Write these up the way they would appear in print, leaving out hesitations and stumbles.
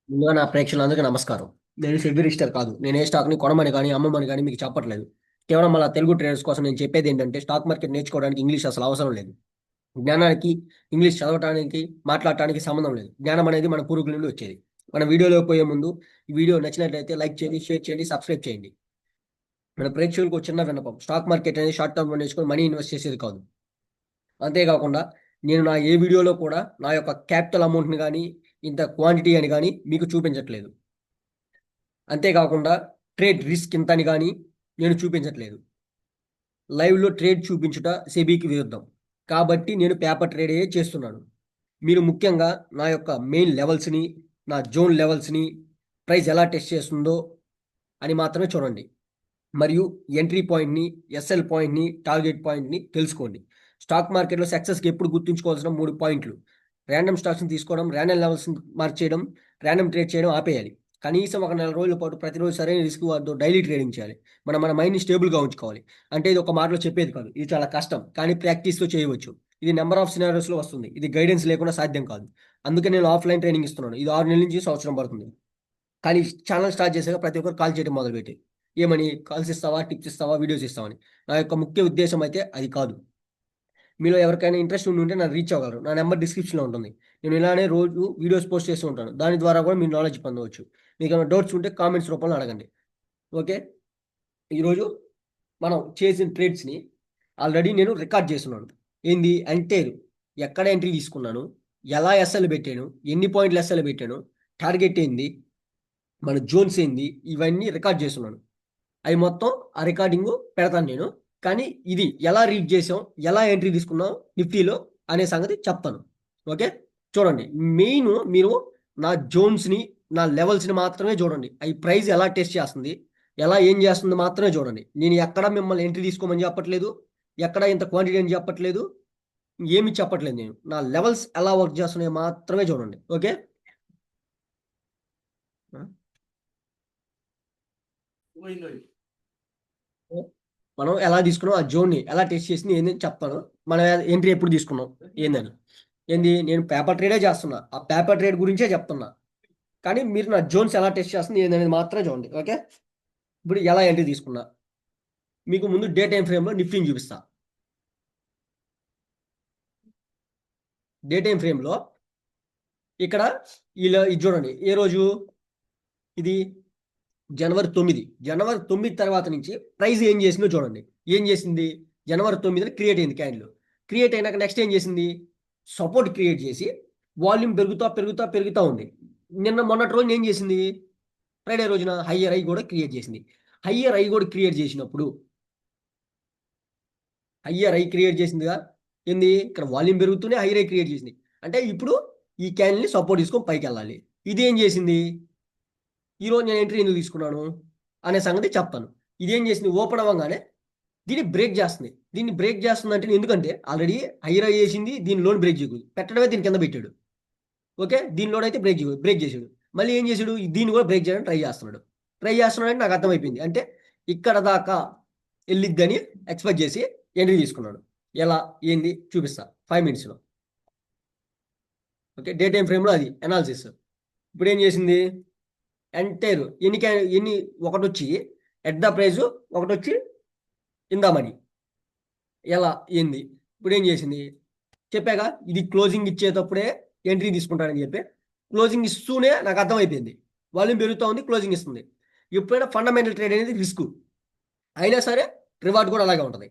ముందుగా నా ప్రేక్షకులందరికీ నమస్కారం. నేను సెబీ రిజిస్టర్ కాదు. నేను ఏ స్టాక్‌ని కొనమని గాని, అమ్మమని గాని మీకు చెప్పట్లేదు. కేవలం మన తెలుగు ట్రేడర్స్ కోసం నేను చెప్పేది ఏంటంటే, స్టాక్ మార్కెట్ నేర్చుకోవడానికి ఇంగ్లీష్ అసలు అవసరం లేదు. జ్ఞానానికి ఇంగ్లీష్ చదవటానికి, మాట్లాడటానికి సంబంధం లేదు. జ్ఞానం అనేది మన పూర్వీకుల నుండి వచ్చేది. మన వీడియోలోకి పోయే ముందు ఈ వీడియో నచ్చినట్లయితే లైక్ చేయండి, షేర్ చేయండి, సబ్స్క్రైబ్ చేయండి. మన ప్రేక్షకులకు ఒక చిన్న విన్నపం. స్టాక్ మార్కెట్ అనేది షార్ట్ టర్మ్‌లో నేర్చుకొని మనీ ఇన్వెస్ట్ చేసేది కాదు. అంతేకాకుండా నేను నా ఏ వీడియోలో కూడా నా యొక్క క్యాపిటల్ అమౌంట్‌ని గాని, ఇంత క్వాంటిటీ అని గాని మీకు చూపించట్లేదు. అంతేకాకుండా ట్రేడ్ రిస్క్ ఇంతని గాని నేను చూపించట్లేదు. లైవ్‌లో ట్రేడ్ చూపించుట సెబీకి విరుద్ధం. కాబట్టి నేను పేపర్ ట్రేడే చేస్తున్నాను. మీరు ముఖ్యంగా నా యొక్క మెయిన్ లెవెల్స్‌ని, నా జోన్ లెవెల్స్‌ని, ప్రైస్ ఎలా టెస్ట్ చేస్తుందో అని మాత్రమే చూడండి. మరియు ఎంట్రీ పాయింట్‌ని, ఎస్ఎల్ పాయింట్‌ని, టార్గెట్ పాయింట్‌ని తెలుసుకోండి. స్టాక్ మార్కెట్‌లో సక్సెస్‌కి ఎప్పుడు గుర్తుంచుకోవాల్సిన 3 పాయింట్లు. రాండమ్ స్టాక్స్‌ని తీసుకోవడం, రాండమ్ లెవెల్స్‌ని మార్చేయడం, రాండమ్ ట్రేడ్ చేయడం ఆపేయాలి. కనీసం ఒక నెల రోజుల పాటు ప్రతిరోజు సరైన రిస్క్ వాడుతూ డైలీ ట్రేడింగ్ చేయాలి. మన మైండ్‌ని స్టేబుల్‌గా ఉంచుకోవాలి. అంటే ఇది ఒక మాటలో చెప్పేది కాదు. ఇది చాలా కష్టం. కానీ ప్రాక్టీస్‌తో చేయవచ్చు. ఇది నంబర్ ఆఫ్ సినారియోస్‌లో వస్తుంది. ఇది గైడెన్స్ లేకుండా సాధ్యం కాదు. అందుకే నేను ఆఫ్‌లైన్ ట్రైనింగ్ ఇస్తున్నాను. ఇది 6 నెలల నుంచి సంవత్సరం పడుతుంది. కానీ ఛానెల్ స్టార్ట్ చేశాక ప్రతి ఒక్కరు కాల్ చేయడం మొదలుపెట్టారు. ఏమని? కాల్స్ ఇస్తావా? టిప్స్ ఇస్తావా? వీడియోస్ ఇస్తావా అని. నా యొక్క ముఖ్య ఉద్దేశ్యం అయితే అది కాదు. మీలో ఎవరికైనా ఇంట్రెస్ట్ ఉండుంటే నన్ను రీచ్ అవ్వగలరు. నా నంబర్ డిస్క్రిప్షన్‌లో ఉంటుంది. నేను ఇలానే రోజు వీడియోస్ పోస్ట్ చేస్తూ ఉంటాను. దాని ద్వారా కూడా మీరు నాలెడ్జ్ పొందవచ్చు. మీకేమైనా డౌట్స్ ఉంటే కామెంట్స్ రూపంలో అడగండి. ఓకే. ఈరోజు మనం చేసిన ట్రేడ్స్‌ని ఆల్రెడీ నేను రికార్డ్ చేసున్నాను. ఏంది? ఎంటైర్ ఎక్కడ ఎంట్రీ తీసుకున్నాను? ఎలా ఎస్ఎల్ పెట్టాను? ఎన్ని పాయింట్‌లు ఎస్ఎల్ పెట్టాను? టార్గెట్ ఏంది? మన జోన్స్ ఏంది? ఇవన్నీ రికార్డ్ చేసున్నాను. అయి మొత్తం ఆ రికార్డింగు పెడతాను నేను. కానీ ఇది ఎలా రీడ్ చేసాం, ఎలా ఎంట్రీ తీసుకున్నాం నిఫ్టీలో అనే సంగతి చెప్తాను. ఓకే. చూడండి. మెయిన్ మీరు నా జోన్స్‌ని, నా లెవెల్స్‌ని మాత్రమే చూడండి. అయి ప్రైస్ ఎలా టెస్ట్ చేస్తుంది, ఎలా ఏం చేస్తుంది మాత్రమే చూడండి. నేను ఎక్కడ మిమ్మల్ని ఎంట్రీ తీసుకోమని చెప్పట్లేదు. ఎక్కడ ఇంత క్వాంటిటీ అని చెప్పట్లేదు. ఏమి చెప్పట్లేదు నేను. నా లెవెల్స్ ఎలా వర్క్ చేస్తున్నాయో మాత్రమే చూడండి. ఓకే. ఆ! మనం ఎలా తీసుకున్నాం ఆ జోన్‌ని ఎలా టెస్ట్ చేసింది ఏందని చెప్తాను. మనం ఎంట్రీ ఎప్పుడు తీసుకున్నాం ఏందని. ఏంది నేను పేపర్ ట్రేడే చేస్తున్నా. ఆ పేపర్ ట్రేడ్ గురించే చెప్తున్నా. కానీ మీరు నా జోన్స్ ఎలా టెస్ట్ చేస్తుంది ఏందనేది మాత్రమే చూడండి. ఓకే. ఇప్పుడు ఎలా ఎంట్రీ తీసుకున్నా. మీకు ముందు డే టైమ్ ఫ్రేమ్‌లో నిఫ్టీని చూపిస్తా. డే టైమ్ ఫ్రేమ్‌లో ఇక్కడ ఇది చూడండి. ఏ రోజు ఇది జనవరి 9. జనవరి 9 తర్వాత నుంచి ప్రైస్ ఏం చేసిందో చూడండి. ఏం చేసింది? జనవరి 9న క్రియేట్ అయింది క్యాండిల్. క్రియేట్ అయినాక నెక్స్ట్ ఏం చేసింది? సపోర్ట్ క్రియేట్ చేసి వాల్యూమ్ పెరుగుతా, పెరుగుతా, పెరుగుతా ఉంది. మొన్నటి రోజున ఏం చేసింది? ఫ్రైడే రోజున హయ్యర్ హై కూడా క్రియేట్ చేసింది. హయ్యర్ హై కూడా క్రియేట్ చేసినప్పుడు హయ్యర్ హై క్రియేట్ చేసిందిగా. ఏంది? ఇక్కడ వాల్యూమ్ పెరుగుతూనే హయ్యర్ హై క్రియేట్ చేసింది. అంటే ఇప్పుడు ఈ క్యాండిల్‌ని సపోర్ట్ తీసుకొని పైకెళ్ళాలి. ఇదేం చేసింది? ఈరోజు నేను ఎంట్రీ ఎందుకు తీసుకున్నాను? అనే సంగతి చెప్తాను. ఇదేం చేసింది? ఓపెన్ అవ్వంగానే దీన్ని బ్రేక్ చేస్తుంది. దీన్ని బ్రేక్ చేస్తుందంటే ఎందుకంటే ఆల్రెడీ హైర్ చేసింది. దీని లోన్ బ్రేక్ చేయకూడదు. పెట్టడమే దీని కింద పెట్టాడు. ఓకే. దీని లోన్ అయితే బ్రేక్ చేసాడు. మళ్ళీ ఏం చేసాడు? దీన్ని కూడా బ్రేక్ చేయడానికి ట్రై చేస్తున్నాడు. ట్రై చేస్తున్నాడంటే నాకు అర్థమైపోయింది. అంటే ఇక్కడ దాకా ఎళ్ళిద్దని ఎక్స్‌పెక్ట్ చేసి ఎంట్రీ తీసుకున్నాడు. ఎలా? ఏంది? చూపిస్తా 5 మినిట్స్‌లో. ఓకే. డే టైమ్ ఫ్రేమ్‌లో అది అనాలిసిస్. ఇప్పుడేం చేసింది? ఎంటైర్ ఎన్ని ఒకటొచ్చి ఎట్ ద ప్రైస్, ఒకటొచ్చి ఇన్ ద మనీ. ఎలా? ఏంది? ఇప్పుడేం చేసింది? చెప్పాగా ఇది క్లోజింగ్ ఇచ్చేటప్పుడే ఎంట్రీ తీసుకుంటానని చెప్పి. క్లోజింగ్ ఇస్తూనే నాకు అర్థమైపోయింది. వాల్యూమ్ పెరుగుతా ఉంది. క్లోజింగ్ ఇస్తుంది. ఎప్పుడైనా ఫండమెంటల్ ట్రేడ్ అనేది రిస్కు. అయినా సరే రివార్డ్ కూడా అలాగే ఉంటది.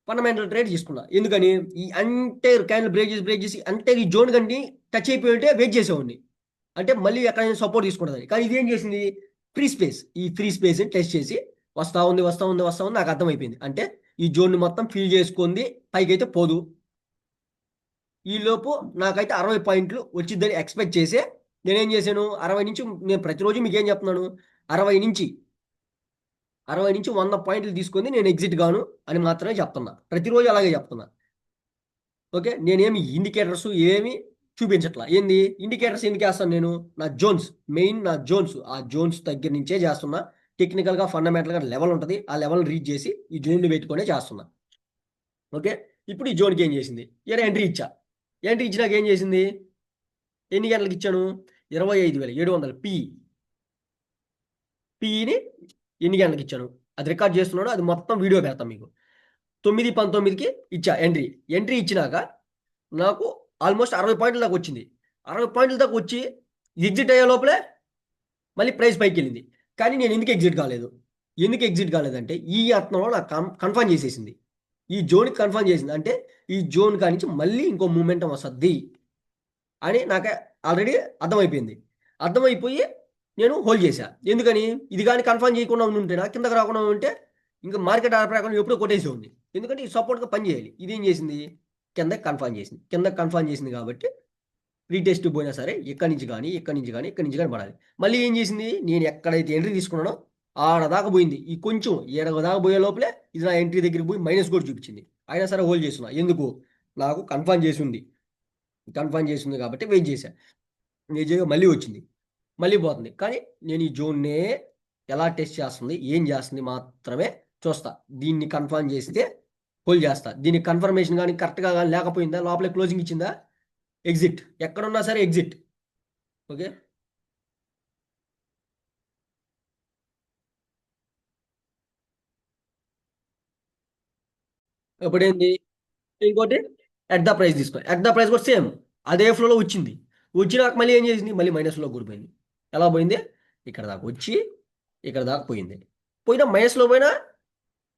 ఫండమెంటల్ ట్రేడ్ తీసుకున్నా. ఎందుకని? ఈ ఎంటైర్ క్యాండిల్ బ్రేక్ చేసి ఎంటైర్ ఈ జోన్ గాని టచ్ అయిపోయి ఉంటే వెయిట్ చేసేవాడిని. అంటే మళ్ళీ ఎక్కడైనా సపోర్ట్ తీసుకుంటదని. కానీ ఇదేం చేసింది? Free space. ఈ ఫ్రీ స్పేస్‌ని టెస్ట్ చేసి వస్తా ఉంది, వస్తా ఉంది, వస్తా ఉంది నాకు అర్థమైపోయింది. అంటే ఈ జోన్‌ని మొత్తం ఫిల్ చేసుకుంది. పైకైతే పోదు. ఈలోపు నాకైతే 60 పాయింట్లు వచ్చిద్దని ఎక్స్‌పెక్ట్ చేసే నేనేం చేశాను? 60 నుంచి నేను ప్రతిరోజు మీకేం చెప్తున్నాను? 60-100 పాయింట్లు తీసుకొని నేను ఎగ్జిట్ గాను అని మాత్రమే చెప్తున్నా. ప్రతిరోజు అలాగే చెప్తున్నా. ఓకే. నేనేమి ఇండికేటర్స్ ఏమి చూపించట్లా. ఏంది? ఇండికేటర్స్ ఎందుకేస్తాను నేను? నా జోన్స్. మెయిన్ నా జోన్స్. ఆ జోన్స్ దగ్గర నుంచే చేస్తున్నా. టెక్నికల్‌గా, ఫండమెంటల్‌గా లెవెల్ ఉంటది. ఆ లెవెల్‌ని రీచ్ చేసి ఈ జోన్‌ని పెట్టుకొనే చేస్తున్నా. ఓకే. ఇప్పుడు ఈ జోన్‌కి ఏం చేసింది? ఎంట్రీ ఇచ్చా. ఎంట్రీ ఇచ్చినాక ఏం చేసింది? ఎన్ని గంటలకిచ్చాను? 25,700 పిఈని ఎన్ని గంటలకు ఇచ్చాను అది రికార్డ్ చేస్తున్నాడు, అది మొత్తం వీడియో పెడతాం మీకు. 9:19కి ఇచ్చా ఎంట్రీ. ఎంట్రీ ఇచ్చినాక నాకు ఆల్మోస్ట్ 60 పాయింట్ల దాకా వచ్చింది. 60 పాయింట్ల దాకా వచ్చి ఎగ్జిట్ అయ్యే లోపలే మళ్ళీ ప్రైస్ పైకి వెళ్ళింది. కానీ నేను ఎందుకు ఎగ్జిట్ కాలేదు? ఎందుకు ఎగ్జిట్ కాలేదంటే ఈ యత్నంలో నాకు కన్ఫర్మ్ చేసేసింది. ఈ జోన్కి కన్ఫర్మ్ చేసింది. అంటే ఈ జోన్ కానించి మళ్ళీ ఇంకో మూమెంటం వస్తుంది అని నాకు ఆల్రెడీ అర్థమైపోయింది. అర్థమైపోయి నేను హోల్డ్ చేశా. ఎందుకని? ఇది కానీ కన్ఫర్మ్ చేయకుండా ఉంటే నా కిందకి రాకుండా ఉంటే ఇంకా మార్కెట్ ఆర్డర్ ప్రకారం ఎప్పుడో కొట్టేసి ఉంది. ఎందుకంటే ఇది సపోర్ట్గా పని చేయాలి. ఇదేం చేసింది? కిందకి కన్ఫర్మ్ చేసింది. కిందకి కన్ఫర్మ్ చేసింది కాబట్టి రీటెస్ట్ పోయినా సరే ఇక్కడి నుంచి కానీ ఇక్కడి నుంచి కానీ ఇక్కడి నుంచి కానీ పడాలి. మళ్ళీ ఏం చేసింది? నేను ఎక్కడైతే ఎంట్రీ తీసుకున్నానో ఆడ దాకా పోయింది. ఈ కొంచెం ఏడ దాకా పోయే లోపలే ఇది నా ఎంట్రీ దగ్గరికి పోయి మైనస్ కూడా చూపించింది. అయినా సరే హోల్డ్ చేస్తున్నా. ఎందుకు? నాకు కన్ఫర్మ్ చేసి ఉంది. కన్ఫర్మ్ చేసి ఉంది కాబట్టి వెయిట్ చేశా. నిజంగా మళ్ళీ వచ్చింది. మళ్ళీ పోతుంది. కానీ నేను ఈ జోన్నే ఎలా టెస్ట్ చేస్తుంది, ఏం చేస్తుంది మాత్రమే చూస్తా. దీన్ని కన్ఫర్మ్ చేస్తే హోల్డ్ చేస్తా. దీనికి కన్ఫర్మేషన్ కానీ కరెక్ట్గా కానీ లేకపోయిందా, లోపలే క్లోజింగ్ ఇచ్చిందా, ఎగ్జిట్. ఎక్కడున్నా సరే ఎగ్జిట్. ఓకే. ఇప్పుడేంది? ఇంకోటి ఎట్ ద ప్రైస్ తీసుకో. ఎట్ ద ప్రైస్ కూడా సేమ్ అదే ఫ్లోలో వచ్చింది. వచ్చినాక మళ్ళీ ఏం చేసింది? మళ్ళీ మైనస్లో కూడిపోయింది. ఎలా పోయింది? ఇక్కడ దాకా వచ్చి ఇక్కడ దాకా పోయింది. పోయినా మైనస్లో పోయినా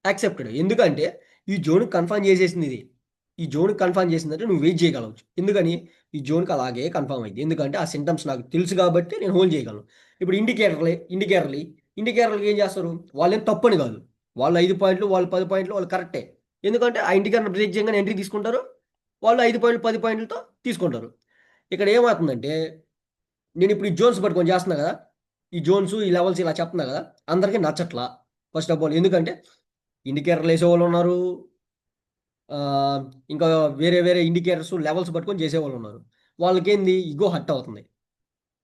యాక్సెప్టెడ్. ఎందుకంటే ఈ జోన్ కన్ఫర్మ్ చేసేసింది ఇది. ఈ జోన్ కన్ఫర్మ్ చేసిందంటే నువ్వు వెయిట్ చేయగలవచ్చు. ఎందుకని? ఈ జోన్కి అలాగే కన్ఫర్మ్ అయింది. ఎందుకంటే ఆ సింటమ్స్ నాకు తెలుసు కాబట్టి నేను హోల్డ్ చేయగలను. ఇప్పుడు ఇండికేటర్లకి ఏం చేస్తారు? వాళ్ళేం తప్పని కాదు. వాళ్ళు 5 పాయింట్లు, వాళ్ళు 10 పాయింట్లు, వాళ్ళు కరెక్టే. ఎందుకంటే ఆ ఇండికేటర్ బ్రేక్ చేయగానే ఎంట్రీ తీసుకుంటారు. వాళ్ళు 5 పాయింట్లు, 10 పాయింట్లతో తీసుకుంటారు. ఇక్కడ ఏమవుతుందంటే నేను ఇప్పుడు ఈ జోన్స్ పట్టుకొని చేస్తున్నా కదా, ఈ జోన్స్ ఈ లెవెల్స్ ఇలా చెప్తున్నా కదా, అందరికీ నచ్చట్లా. ఫస్ట్ ఆఫ్ ఆల్ ఎందుకంటే ఇండికేటర్లు వేసేవాళ్ళు ఉన్నారు, ఇంకా వేరే వేరే ఇండికేటర్స్ లెవెల్స్ పట్టుకొని చేసేవాళ్ళు ఉన్నారు. వాళ్ళకేంది? ఇగో హర్ట్ అవుతుంది.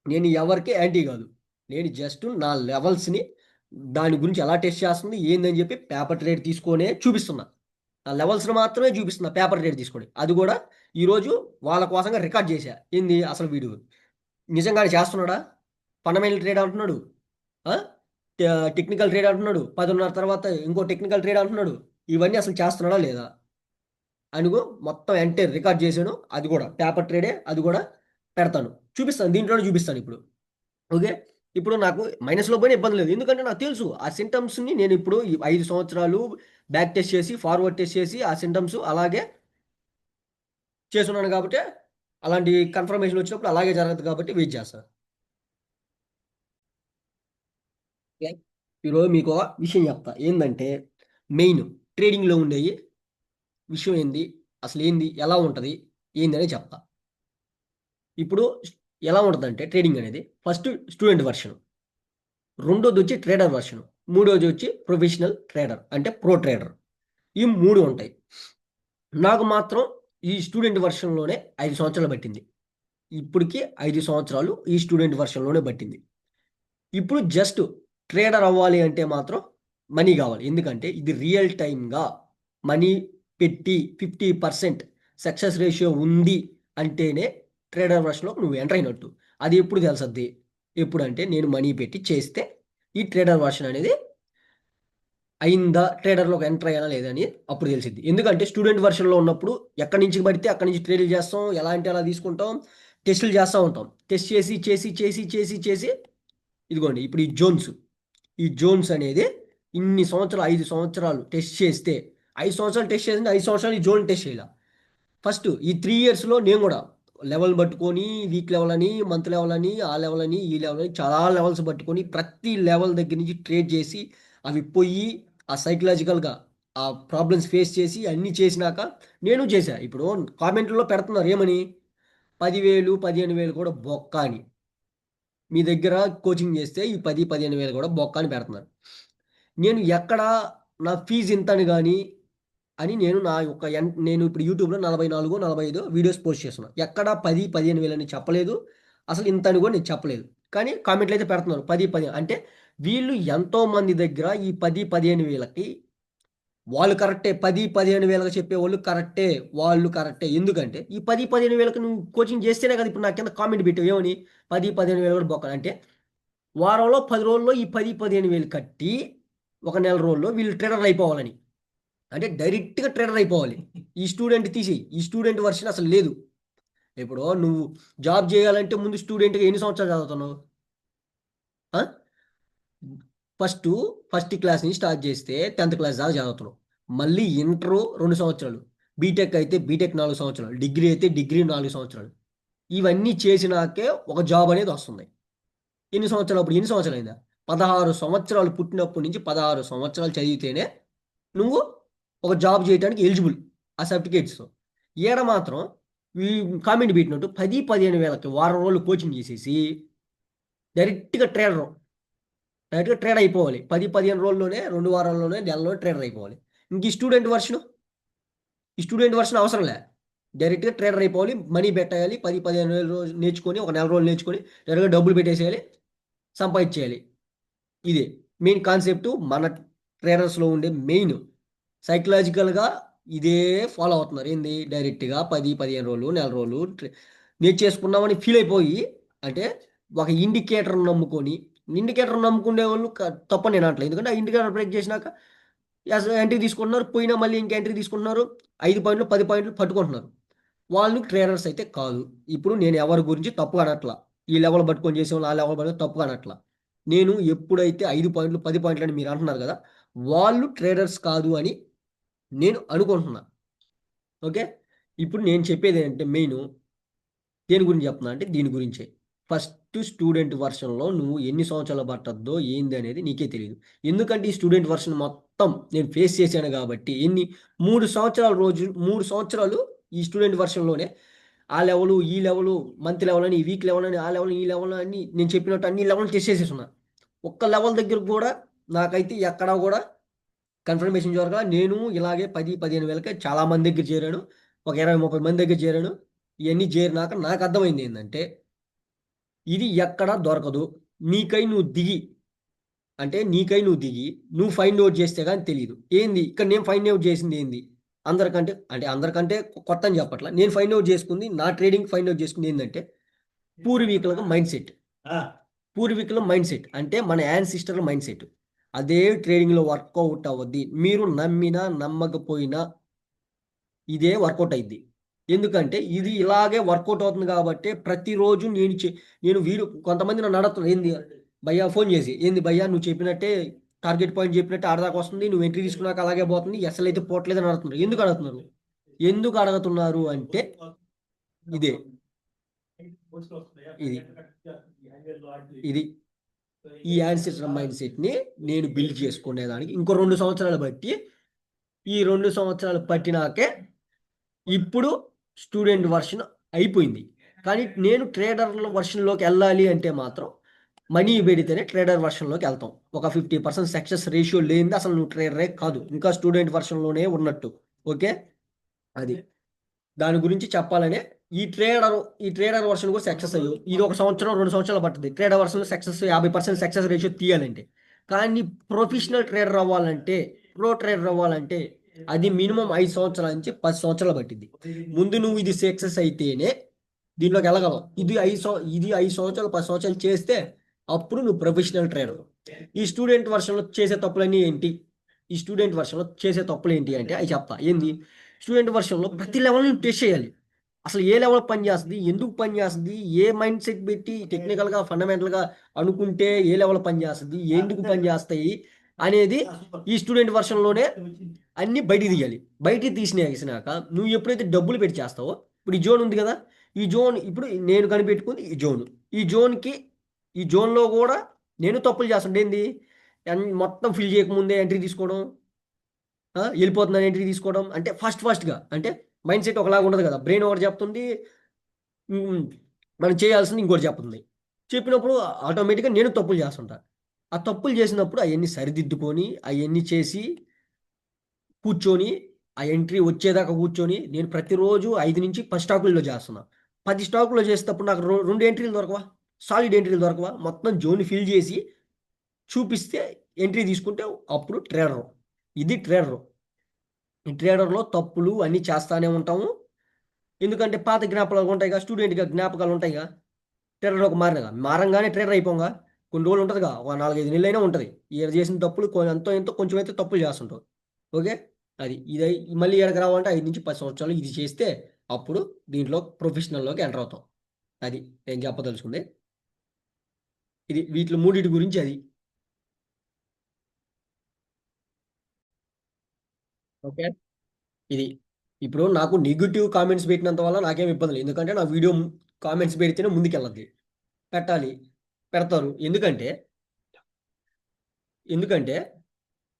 నేను ఎవరికి యాంటీ కాదు. నేను జస్ట్ నా లెవెల్స్ని దాని గురించి ఎలా టెస్ట్ చేస్తుంది ఏందని చెప్పి పేపర్ ట్రేడ్ తీసుకొనే చూపిస్తున్నా. ఆ లెవెల్స్ని మాత్రమే చూపిస్తున్నా పేపర్ ట్రేడ్ తీసుకొని. అది కూడా ఈరోజు వాళ్ళ కోసంగా రికార్డ్ చేశా. ఏంది అసలు వీడు నిజంగానే చేస్తున్నాడా? ఫండమెంటల్ ట్రేడ్ అంటున్నాడు, టెక్నికల్ ట్రేడ్ అంటున్నాడు, 10:30 తర్వాత ఇంకో టెక్నికల్ ట్రేడ్ అంటున్నాడు. ఇవన్నీ అసలు చేస్తున్నాడా లేదా అనుకో మొత్తం ఎంటైర్ రికార్డ్ చేశాను. అది కూడా పేపర్ ట్రేడే, అది కూడా పెడతాను, చూపిస్తాను, దీంట్లోనే చూపిస్తాను ఇప్పుడు. ఓకే. ఇప్పుడు నాకు మైనస్లో పోయినా ఇబ్బంది లేదు. ఎందుకంటే నాకు తెలుసు ఆ సింటమ్స్ని నేను ఇప్పుడు ఈ 5 సంవత్సరాలు బ్యాక్ టెస్ట్ చేసి ఫార్వర్డ్ టెస్ట్ చేసి ఆ సింటమ్స్ అలాగే చేస్తున్నాను కాబట్టి అలాంటి కన్ఫర్మేషన్ వచ్చినప్పుడు అలాగే జరగదు కాబట్టి వెయిట్ చేస్తాను. ఓకే. ఈరోజు మీకు ఒక విషయం చెప్తా. ఏంటంటే మెయిన్ ట్రేడింగ్లో ఉండేవి విషయం ఏంది, అసలు ఏంది, ఎలా ఉంటుంది, ఏంది అనేది చెప్తా. ఇప్పుడు ఎలా ఉంటుందంటే ట్రేడింగ్ అనేది ఫస్ట్ స్టూడెంట్ వర్షన్, రెండోది వచ్చి ట్రేడర్ వర్షన్, మూడోది వచ్చి ప్రొఫెషనల్ ట్రేడర్ అంటే ప్రో ట్రేడర్. ఈ మూడు ఉంటాయి. నాకు మాత్రం ఈ స్టూడెంట్ వర్షన్లోనే 5 సంవత్సరాలు పట్టింది. ఇప్పటికి 5 సంవత్సరాలు ఈ స్టూడెంట్ వర్షన్లోనే పట్టింది. ఇప్పుడు జస్ట్ ట్రేడర్ అవ్వాలి అంటే మాత్రం మనీ కావాలి. ఎందుకంటే ఇది రియల్ టైమ్గా మనీ పెట్టి 50% సక్సెస్ రేషియో ఉంది అంటేనే ట్రేడర్ వర్షన్లోకి నువ్వు ఎంటర్ అయినట్టు. అది ఎప్పుడు తెలుసద్ది? ఎప్పుడంటే నేను మనీ పెట్టి చేస్తే ఈ ట్రేడర్ వర్షన్ అనేది అయిందా, ట్రేడర్లోకి ఎంటర్ అయ్యానా లేదని అప్పుడు తెలిసింది. ఎందుకంటే స్టూడెంట్ వర్షన్లో ఉన్నప్పుడు ఎక్కడి నుంచి పడితే అక్కడి నుంచి ట్రేడ్లు చేస్తాం, ఎలా అంటే అలా తీసుకుంటాం, టెస్టులు చేస్తూ ఉంటాం. టెస్ట్ చేసి చేసి చేసి చేసి చేసి ఇదిగోండి ఇప్పుడు ఈ జోన్స్ అనేది ఇన్ని సంవత్సరాలు 5 సంవత్సరాలు టెస్ట్ చేస్తే 5 సంవత్సరాలు టెస్ట్ చేసింది, 5 సంవత్సరాలు ఈ జోన్ టెస్ట్ చేయాలి. ఫస్ట్ ఈ 3 ఇయర్స్లో నేను కూడా లెవెల్ పట్టుకొని వీక్ లెవెల్ అని, మంత్ లెవెల్ అని, ఆ లెవెల్ అని, ఈ లెవెల్ అని చాలా లెవెల్స్ పట్టుకొని ప్రతి లెవెల్ దగ్గర నుంచి ట్రేడ్ చేసి అవి పోయి ఆ సైకలాజికల్గా ఆ ప్రాబ్లమ్స్ ఫేస్ చేసి అన్నీ చేసినాక నేను చేశా. ఇప్పుడు కామెంట్లో పెడుతున్నారు ఏమని? 10,000 15,000 కూడా బొక్క అని. మీ దగ్గర కోచింగ్ చేస్తే ఈ 10,000 15,000 కూడా బొక్క అని పెడుతున్నారు. నేను ఎక్కడ నా ఫీజు ఇంత అని కానీ అని నేను నా యొక్క నేను ఇప్పుడు యూట్యూబ్లో 44 45 వీడియోస్ పోస్ట్ చేస్తున్నాను. ఎక్కడ 10,000 15,000 అని చెప్పలేదు. అసలు ఇంత అని కూడా నేను చెప్పలేదు. కానీ కామెంట్లు అయితే పెడుతున్నారు 10,000 15,000 అంటే వీళ్ళు ఎంతో మంది దగ్గర ఈ 10,000 15,000కి వాళ్ళు కరెక్టే, 10-15 వేలకు చెప్పేవాళ్ళు కరెక్టే, వాళ్ళు కరెక్టే. ఎందుకంటే ఈ 10-15 వేలకు నువ్వు కోచింగ్ చేస్తేనే కదా ఇప్పుడు నా కింద కామెంట్ పెట్టావు ఏమని, 10-15 వేలు కూడా బొక్క అంటే. వారంలో 10 రోజుల్లో ఈ 10-15 వేలు కట్టి ఒక నెల రోజుల్లో వీళ్ళు ట్రేడర్లు అయిపోవాలని, అంటే డైరెక్ట్గా ట్రేడర్ అయిపోవాలి. ఈ స్టూడెంట్ తీసి ఈ స్టూడెంట్ వర్షన్ అసలు లేదు. ఇప్పుడు నువ్వు జాబ్ చేయాలంటే ముందు స్టూడెంట్గా ఎన్ని సంవత్సరాలు చదువుతున్నావు? ఆ? ఫస్ట్ ఫస్ట్ క్లాస్ నుంచి స్టార్ట్ చేస్తే 10th క్లాస్ దాకా చదువుతున్నాం. మళ్ళీ ఇంటర్ 2 సంవత్సరాలు, బీటెక్ అయితే బీటెక్ 4 సంవత్సరాలు, డిగ్రీ అయితే డిగ్రీ 4 సంవత్సరాలు. ఇవన్నీ చేసినాకే ఒక జాబ్ అనేది వస్తుంది. ఎన్ని సంవత్సరాలు? అప్పుడు ఎన్ని సంవత్సరాలు అయిందా? 16 సంవత్సరాలు, పుట్టినప్పటి నుంచి 16 సంవత్సరాలు చదివితేనే నువ్వు ఒక జాబ్ చేయడానికి ఎలిజిబుల్ ఆ సర్టిఫికేట్స్. ఈడ మాత్రం ఈ కామెంట్ పెట్టినట్టు 10-15 వేలకి వారం రోజులు కోచింగ్ చేసేసి డైరెక్ట్గా డైరెక్ట్గా ట్రేడ్ అయిపోవాలి. 10-15 రోజుల్లోనే, 2 వారాల్లోనే, నెలలో ట్రేడర్ అయిపోవాలి. ఇంక ఈ స్టూడెంట్ వర్షన్ అవసరం లే. డైరెక్ట్గా ట్రేడర్ అయిపోవాలి, మనీ పెట్టేయాలి, 10-15 వేలు రోజు నేర్చుకొని, ఒక నెల రోజులు నేర్చుకొని డైరెక్ట్గా డబ్బులు పెట్టేసేయాలి, సంపాదించేయాలి. ఇదే మెయిన్ కాన్సెప్ట్. మన ట్రేడర్స్లో ఉండే మెయిన్ సైకలాజికల్గా ఇదే ఫాలో అవుతున్నారు. ఏంది? డైరెక్ట్గా 10-15 రోజులు, నెల రోజులు నేర్చేసుకున్నామని ఫీల్ అయిపోయి, అంటే ఒక ఇండికేటర్ నమ్ముకునే వాళ్ళు తప్ప నేను అంటలేదు. ఎందుకంటే ఆ ఇండికేటర్ బ్రేక్ చేసినాక ఎంట్రీ తీసుకుంటున్నారు, పోయినా మళ్ళీ ఇంకా ఎంట్రీ తీసుకుంటున్నారు, 5 పాయింట్లు 10 పాయింట్లు పట్టుకుంటున్నారు. వాళ్ళు ట్రేడర్స్ అయితే కాదు. ఇప్పుడు నేను ఎవరి గురించి తప్పుగా అనట్లా, ఈ లెవెల్ పట్టుకొని చేసేవాళ్ళు ఆ లెవెల్ పట్టుకొని తప్పుగా అనట్లా. నేను ఎప్పుడైతే 5 పాయింట్లు 10 పాయింట్లు అని మీరు అంటున్నారు కదా, వాళ్ళు ట్రేడర్స్ కాదు అని నేను అనుకుంటున్నా. ఓకే. ఇప్పుడు నేను చెప్పేది ఏంటంటే మెయిన్ దేని గురించి చెప్తున్నా అంటే దీని గురించే. ఫస్ట్ స్టూడెంట్ వర్షన్‌లో నువ్వు ఎన్ని సంవత్సరాలు పట్టద్దో ఏంది అనేది నీకే తెలీదు. ఎందుకంటే ఈ స్టూడెంట్ వర్షన్ మొత్తం నేను ఫేస్ చేశాను కాబట్టి 3 సంవత్సరాలు ఈ స్టూడెంట్ వర్షన్‌లోనే ఆ లెవెలు, ఈ లెవెలు, మంత్ లెవెల్ అని, ఈ వీక్ లెవెల్ అని, ఆ లెవెల్, ఈ లెవెల్ అని నేను చెప్పినట్టు అన్ని లెవెల్ టెస్ట్ చేసేసున్నా. ఒక్క లెవెల్ దగ్గర కూడా నాకైతే ఎక్కడా కూడా కన్ఫర్మేషన్ జరగల. నేను ఇలాగే 10-15 వేలకే చాలా మంది దగ్గర చేరాను. ఒక 20-30 మంది దగ్గర చేరాను. ఇయన్నీ చేరినాక నాకు అర్థమైంది ఏందంటే, ఇది ఎక్కడా దొరకదు. నీకై నువ్వు దిగి నువ్వు ఫైండ్ ఔట్ చేస్తే గాని తెలీదు. ఏంది ఇక్కడ నేను ఫైండ్ ఔట్ చేసింది ఏంది? అందరికంటే కొత్త అని చెప్పట్లా. నేను ఫైండ్ ఔట్ చేసుకుంది, నా ట్రేడింగ్ ఫైండ్ ఔట్ చేసుకుంది ఏందంటే, పూర్వీకుల మైండ్ సెట్. పూర్వీకుల మైండ్ సెట్ అంటే మన యాన్సిస్టర్ల మైండ్ సెట్. అదే ట్రేడింగ్‌లో వర్కౌట్ అవుద్ది. మీరు నమ్మినా, నమ్మకపోయినా ఇదే వర్కౌట్ అయిద్ది. ఎందుకంటే ఇది ఇలాగే వర్కౌట్ అవుతుంది కాబట్టే ప్రతిరోజు నేను కొంతమంది నన్ను అడుగుతున్నారు. ఏంది భయ్యా ఫోన్ చేసి, "ఏంది భయ్యా నువ్వు చెప్పినట్టే టార్గెట్ పాయింట్ చెప్పినట్టే ఆడదాకా వస్తుంది. నువ్వు ఎంట్రీ తీసుకున్నాక అలాగే పోతుంది. ఎస్ఎల్ అయితే పోవట్లేదు" అని అడుగుతున్నారు. ఎందుకు అడుగుతున్నారు అంటే ఇదే. ఇది. ఇది. ఈ యాన్సిస్టర్ మైండ్ సెట్‌ని నేను బిల్డ్ చేసుకునేదానికి ఇంకో 2 సంవత్సరాలు బట్టి, ఈ 2 సంవత్సరాలు పట్టినాకే ఇప్పుడు స్టూడెంట్ వర్షన్ అయిపోయింది. కానీ నేను ట్రేడర్‌ల వర్షన్‌లోకి ఎళ్ళాలి అంటే మాత్రం మనీ పెడితేనే ట్రేడర్ వర్షన్‌లోకి ఎళ్తాం. ఒక 50% సక్సెస్ రేషియో లేనిదే అసలు నువ్వు ట్రేడరే కాదు. ఇంకా స్టూడెంట్ వర్షన్‌లోనే ఉన్నట్టు. ఓకే. అది. దాని గురించి చెప్పాలనే ఈ ట్రేడర్ వర్షన్ కూడా సక్సెస్ అయ్యావు. ఇది ఒక సంవత్సరం, 2 సంవత్సరాలు పట్టుద్ది. ట్రేడర్ వర్షన్‌లో 50% సక్సెస్ రేషియో తీయాలంటే. కానీ ప్రొఫెషనల్ ట్రేడర్ అవ్వాలంటే, ప్రో ట్రేడర్ అవ్వాలంటే అది మినిమమ్ 5 సంవత్సరాల నుంచి 10 సంవత్సరాలు పట్టిద్ది. ముందు నువ్వు ఇది సక్సెస్ అయితేనే దీంట్లోకి వెళ్ళగలవు. ఇది 5 సంవత్సరాలు, 10 సంవత్సరాలు చేస్తే అప్పుడు నువ్వు ప్రొఫెషనల్ ట్రేడర్. ఈ స్టూడెంట్ వర్షన్‌లో చేసే తప్పులేంటి అంటే అయి చెప్తా. ఏంది? స్టూడెంట్ వర్షన్‌లో ప్రతి లెవెల్‌ని టెస్ట్ చేయాలి. అసలు ఏ లెవెల్ పనిచేస్తది? ఎందుకు పనిచేస్తది? ఏ మైండ్ సెట్ పెట్టి టెక్నికల్‌గా, ఫండమెంటల్‌గా అనుకుంటే ఏ లెవెల్ పనిచేస్తది? ఎందుకు పనిచేస్తాయి? అనేది ఈ స్టూడెంట్ వర్షన్‌లోనే అన్నీ బయటికి తీయాలి. బయటికి తీసినాక నువ్వు ఎప్పుడైతే డబ్బులు పెట్టి చేస్తావో, ఇప్పుడు ఈ జోన్ ఉంది కదా! ఈ జోన్ ఇప్పుడు నేను కనిపెట్టుకుంది ఈ జోన్. ఈ జోన్‌కి ఈ జోన్‌లో గూడా నేను తప్పులు చేస్తుంటా. ఏంది? మొత్తం ఫిల్ చేయకముందే ఎంట్రీ తీసుకోవడం. ఎళ్ళిపోతుందని ఎంట్రీ తీసుకోవడం. అంటే ఫాస్ట్‌గా అంటే మైండ్ సెట్ ఒకలాగా ఉండదు కదా! బ్రెయిన్ ఒకటి చెప్తుంది. హ్మ్. మనం చేయాల్సింది ఇంకోటి చెప్తుంది. చెప్పినప్పుడు ఆటోమేటిక్‌గా నేను తప్పులు చేస్తుంటా. ఆ తప్పులు చేసినప్పుడు అయన్నీ సరిదిద్దుకొని, అయన్నీ చేసి కూర్చొని, ఆ ఎంట్రీ వచ్చేదాకా కూర్చొని, నేను ప్రతిరోజు 5-10 స్టాకుల్లో చేస్తున్నా. 10 స్టాకుల్లో చేసేటప్పుడు నాకు 2 ఎంట్రీలు దొరకవా? సాలిడ్ ఎంట్రీలు దొరకవా? మొత్తం జోన్ ఫిల్ చేసి చూపిస్తే ఎంట్రీ తీసుకుంటే అప్పుడు ట్రేడరు. ఇది ట్రేడరు. ఈ ట్రేడర్లో తప్పులు అన్నీ చేస్తానే ఉంటాము. ఎందుకంటే పాత జ్ఞాపకాలు ఉంటాయిగా, స్టూడెంట్గా జ్ఞాపకాలు ఉంటాయిగా. ట్రేడర్ ఒక మారినగా మారంగానే ట్రేడర్ అయిపోగా కొన్ని రోజులు ఉంటుందిగా, ఒక 4-5 నెలలైనా ఉంటుంది. ఈడ చేసిన తప్పులు ఎంతో ఎంతో కొంచెం అయితే తప్పులు చేస్తుంటావు. ఓకే, అది ఇది మళ్ళీ ఎక్కడికి రావాలంటే 5 నుంచి 10 సంవత్సరాలు ఇది చేస్తే అప్పుడు దీంట్లో ప్రొఫెషనల్లోకి ఎంటర్ అవుతాం. అది నేను చెప్పదలుచుకుంది. ఇది వీటిలో మూడిటి గురించి అది. ఓకే, ఇది ఇప్పుడు నాకు నెగిటివ్ కామెంట్స్ పెట్టినంత వల్ల నాకేం ఇబ్బంది లేదు. ఎందుకంటే నా వీడియో కామెంట్స్ పెడితేనే ముందుకెళ్ళద్ది. పెట్టాలి, పెడతారు. ఎందుకంటే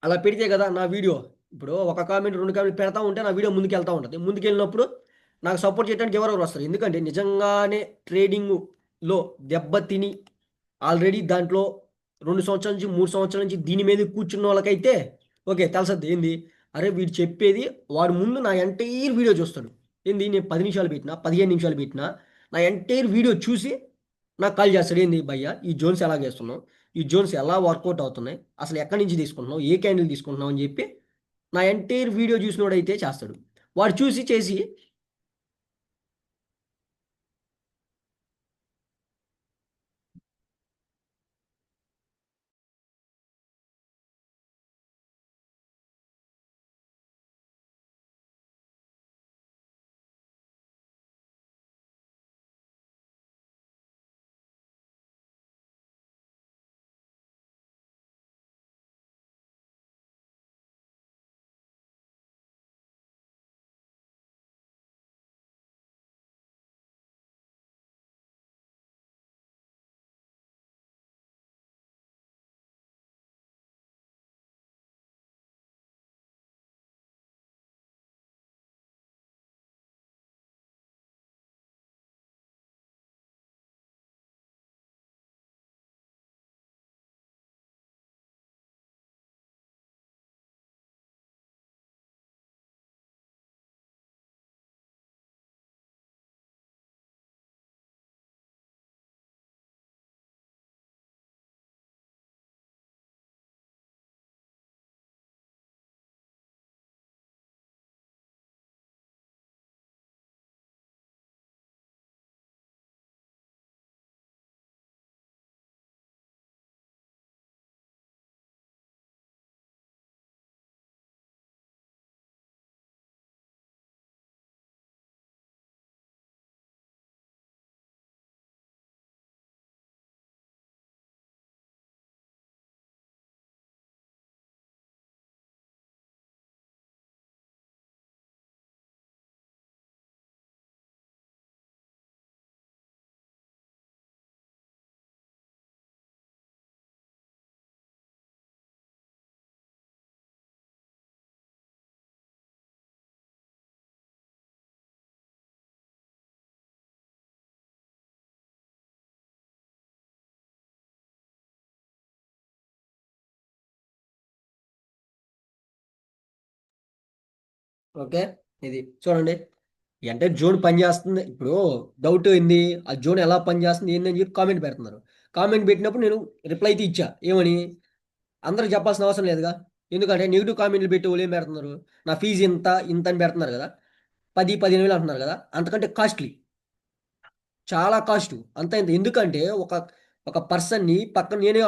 అలా పెడితే కదా నా వీడియో, ఇప్పుడు ఒక కామెంట్ 2 కామెంట్ పెడతా ఉంటే నా వీడియో ముందుకెళ్తా ఉంటుంది. ముందుకెళ్ళినప్పుడు నాకు సపోర్ట్ చేయడానికి ఎవరెవరు వస్తారు. ఎందుకంటే నిజంగానే ట్రేడింగ్లో దెబ్బతిని ఆల్రెడీ దాంట్లో 2 సంవత్సరాల నుంచి 3 సంవత్సరాల నుంచి దీని మీద కూర్చున్న వాళ్ళకైతే ఓకే తెలుసద్ది ఏంది, అరే వీడు చెప్పేది, వాడు ముందు నా ఎంటైర్ వీడియో చూస్తాడు. ఏంది, నేను 10 నిమిషాలు పెట్టినా 15 నిమిషాలు పెట్టినా నా ఎంటైర్ వీడియో చూసి నాకు కాల్ చేస్తాడు. ఏంది భయ్యా ఈ జోన్స్ ఎలా చేస్తున్నావు, ఈ జోన్స్ ఎలా వర్కౌట్ అవుతున్నాయి, అసలు ఎక్కడి నుంచి తీసుకుంటున్నావు, ఏ క్యాండిల్ తీసుకుంటున్నావు అని చెప్పి నా ఎంటైర్ వీడియో చూసినోడైతే చేస్తాడు. వాడు చూసి చేసి ఓకే, ఇది చూడండి, అంటే జోన్ పనిచేస్తుంది. ఇప్పుడు డౌట్ ఏంది, ఆ జోన్ ఎలా పనిచేస్తుంది ఏందని చెప్పి కామెంట్ పెడుతున్నారు. కామెంట్ పెట్టినప్పుడు నేను రిప్లై అయితే ఇచ్చా. ఏమని, అందరికి చెప్పాల్సిన అవసరం లేదుగా. ఎందుకంటే నెగిటివ్ కామెంట్లు పెట్టి వాళ్ళు ఏం పెడుతున్నారు, నా ఫీజు ఇంత ఇంత అని పెడుతున్నారు కదా, 10-15 వేలు అంటున్నారు కదా, అంతకంటే కాస్ట్లీ, చాలా కాస్ట్ అంత ఇంత. ఎందుకంటే ఒక ఒక పర్సన్ని పక్కన నేనే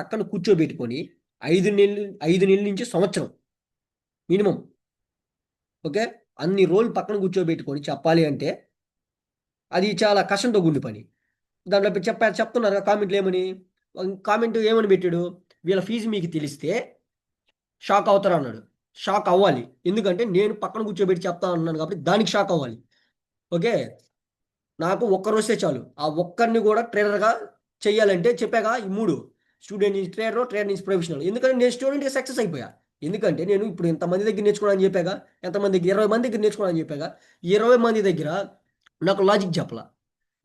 పక్కన కూర్చోబెట్టుకొని 5 నెలలు 5 నెలల నుంచి సంవత్సరం మినిమం. ఓకే, అన్ని రోజులు పక్కన కూర్చోబెట్టుకొని చెప్పాలి అంటే అది చాలా కష్టంతో కూడిన పని. దాంట్లో చెప్తున్నారు కామెంట్లు ఏమని, కామెంట్ ఏమని పెట్టాడు, వీళ్ళ ఫీజు మీకు తెలిస్తే షాక్ అవుతారు అన్నాడు. షాక్ అవ్వాలి, ఎందుకంటే నేను పక్కన కూర్చోబెట్టి చెప్తా అన్నాను కాబట్టి దానికి షాక్ అవ్వాలి. ఓకే, నాకు ఒక్కరు వస్తే చాలు, ఆ ఒక్కరిని కూడా ట్రైనర్గా చెయ్యాలంటే చెప్పాగా ఈ మూడు, స్టూడెంట్ నుంచి ట్రైనర్, ట్రైనర్ నుంచి ప్రొఫెషనల్. ఎందుకంటే నేను స్టూడెంట్గా సక్సెస్ అయిపోయా. ఎందుకంటే నేను ఇప్పుడు ఇంతమంది దగ్గర నేర్చుకోవాలని చెప్పాగా, ఎంతమంది దగ్గర 20 మంది దగ్గర నేర్చుకోవాలని చెప్పాగా, ఈ 20 మంది దగ్గర నాకు లాజిక్ చెప్పలా.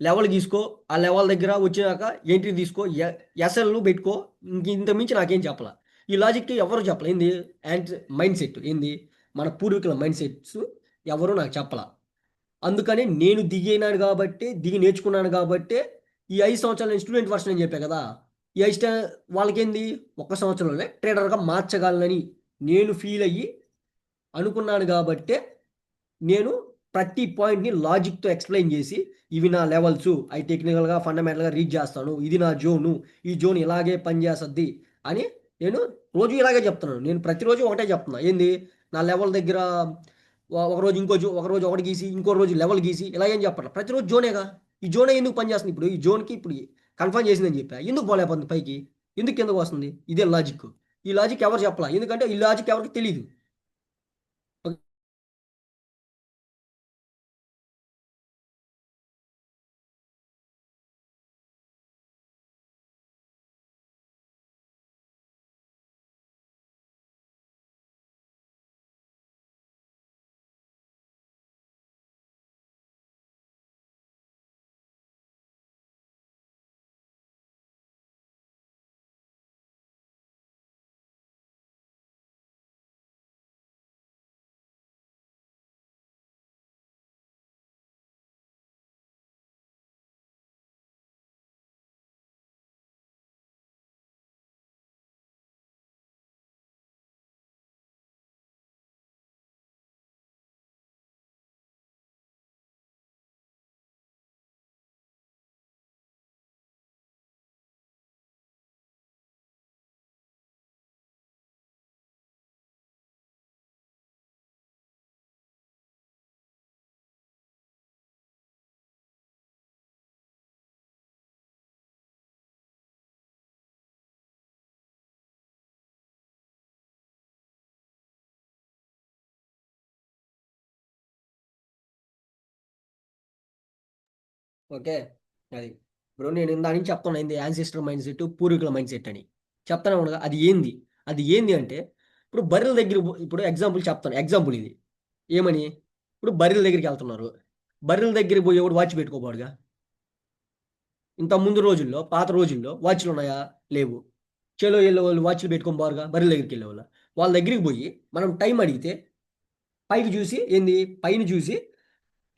లెవెల్ తీసుకో, ఆ లెవెల్ దగ్గర వచ్చినాక ఎంట్రీ తీసుకో, ఎస్ఎల్ పెట్టుకో, ఇంత మించి నాకేం చెప్పలా. ఈ లాజిక్ ఎవరు చెప్పలే. ఏంది, యాండ్ మైండ్ సెట్ ఏంది, మన పూర్వీకుల మైండ్ సెట్స్ ఎవరు నాకు చెప్పలా. అందుకని నేను దిగినాను కాబట్టి, దిగి నేర్చుకున్నాను కాబట్టి ఈ 5 సంవత్సరాలు నేను స్టూడెంట్ వర్షన్ అని చెప్పా కదా, ఈ వాళ్ళకేంది, 1 సంవత్సరంలోనే ట్రేడర్గా మార్చగలనని నేను ఫీల్ అయ్యి అనుకున్నాను కాబట్టే నేను ప్రతి పాయింట్ని లాజిక్తో ఎక్స్ప్లెయిన్ చేసి ఇవి నా లెవెల్స్ అవి టెక్నికల్గా ఫండమెంటల్గా రీచ్ చేస్తాను, ఇది నా జోను, ఈ జోన్ ఇలాగే పనిచేస్తుంది అని నేను రోజు ఇలాగే చెప్తున్నాను. నేను ప్రతిరోజు ఒకటే చెప్తున్నా, ఏంది నా లెవెల్ దగ్గర ఒకరోజు ఇంకో ఒకరోజు ఒకటి గీసి ఇంకో రోజు లెవెల్ గీసి ఇలాగేం చెప్పట్లా, ప్రతిరోజు జోనేగా. ఈ జోనే ఎందుకు పనిచేస్తుంది, ఇప్పుడు ఈ జోన్కి ఇప్పుడు కన్ఫర్మ్ చేసిందని చెప్పా, ఎందుకు పోలేకపోతుంది పైకి, ఎందుకు కిందకు వస్తుంది, ఇదే లాజిక్. ఈ లాజిక్ ఎవరు చెప్పలా, ఎందుకంటే ఈ లాజిక్ ఎవరికి తెలియదు. ఓకే. అది. ఇప్పుడు నేను ఇందాక నుంచి చెప్తున్నా ఏంది యాన్సిస్టర్ మైండ్ సెట్, పూర్వీకుల మైండ్ సెట్ అని. చెప్తానే ఉన్నాగా. అది ఏంది? అది ఏంది అంటే, ఇప్పుడు బర్రెల దగ్గర ఇప్పుడు ఎగ్జాంపుల్ చెప్తాను. ఎగ్జాంపుల్ ఇది. ఏమని? ఇప్పుడు బర్రెల దగ్గరికెళ్తున్నారు. బర్రెల దగ్గరికి పోయేవాడు వాచ్ పెట్టుకోపోడుగా. ఇంత ముందు రోజుల్లో, పాత రోజుల్లో వాచ్‌లున్నాయా? లేవు. చేలో యెళ్ళేవాళ్ళు వాచ్‌లు పెట్టుకొని పోరుగా బర్రెల దగ్గరికెళ్ళేవాళ్ళు. వాళ్ళ దగ్గరికి పోయి మనం టైం అడిగితే పైకి చూసి ఏంది? పైన చూసి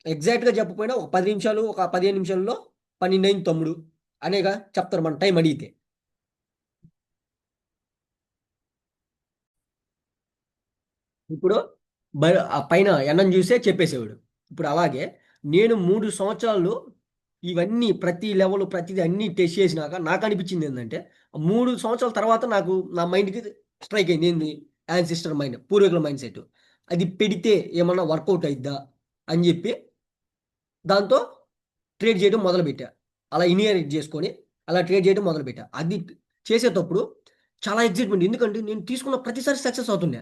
ఎగ్జాక్ట్‌గా చెప్పకపోయినా ఒక 10 నిమిషాలు, ఒక 15 నిమిషాల్లో 12 అయింది తమ్ముడు అనేగా చెప్తారు మనం టైం అడిగితే. ఇప్పుడు ఆ పైన ఎండను చూసే చెప్పేసేవాడు. ఇప్పుడు అలాగే నేను 3 సంవత్సరాలు ఇవన్నీ ప్రతి లెవెల్ ప్రతిది అన్నీ టెస్ట్ చేసినాక నాకనిపించింది ఏందంటే, 3 సంవత్సరాల తర్వాత నాకు నా మైండ్‌కి స్ట్రైక్ అయింది. ఏంది? యాన్సిస్టర్ మైండ్, పూర్వీకుల మైండ్ సెట్. అది పెడితే ఏమన్నా వర్కౌట్ అయిద్దా? అని చెప్పి దాంతో ట్రేడ్ చేయడం మొదలుపెట్టా. అలా ఇనియరేట్ చేసుకొని, అలా ట్రేడ్ చేయడం మొదలుపెట్టా. అది చేసేటప్పుడు చాలా ఎక్సైట్‌మెంట్. ఎందుకంటే నేను తీసుకున్న ప్రతిసారి సక్సెస్ అవుతున్నా.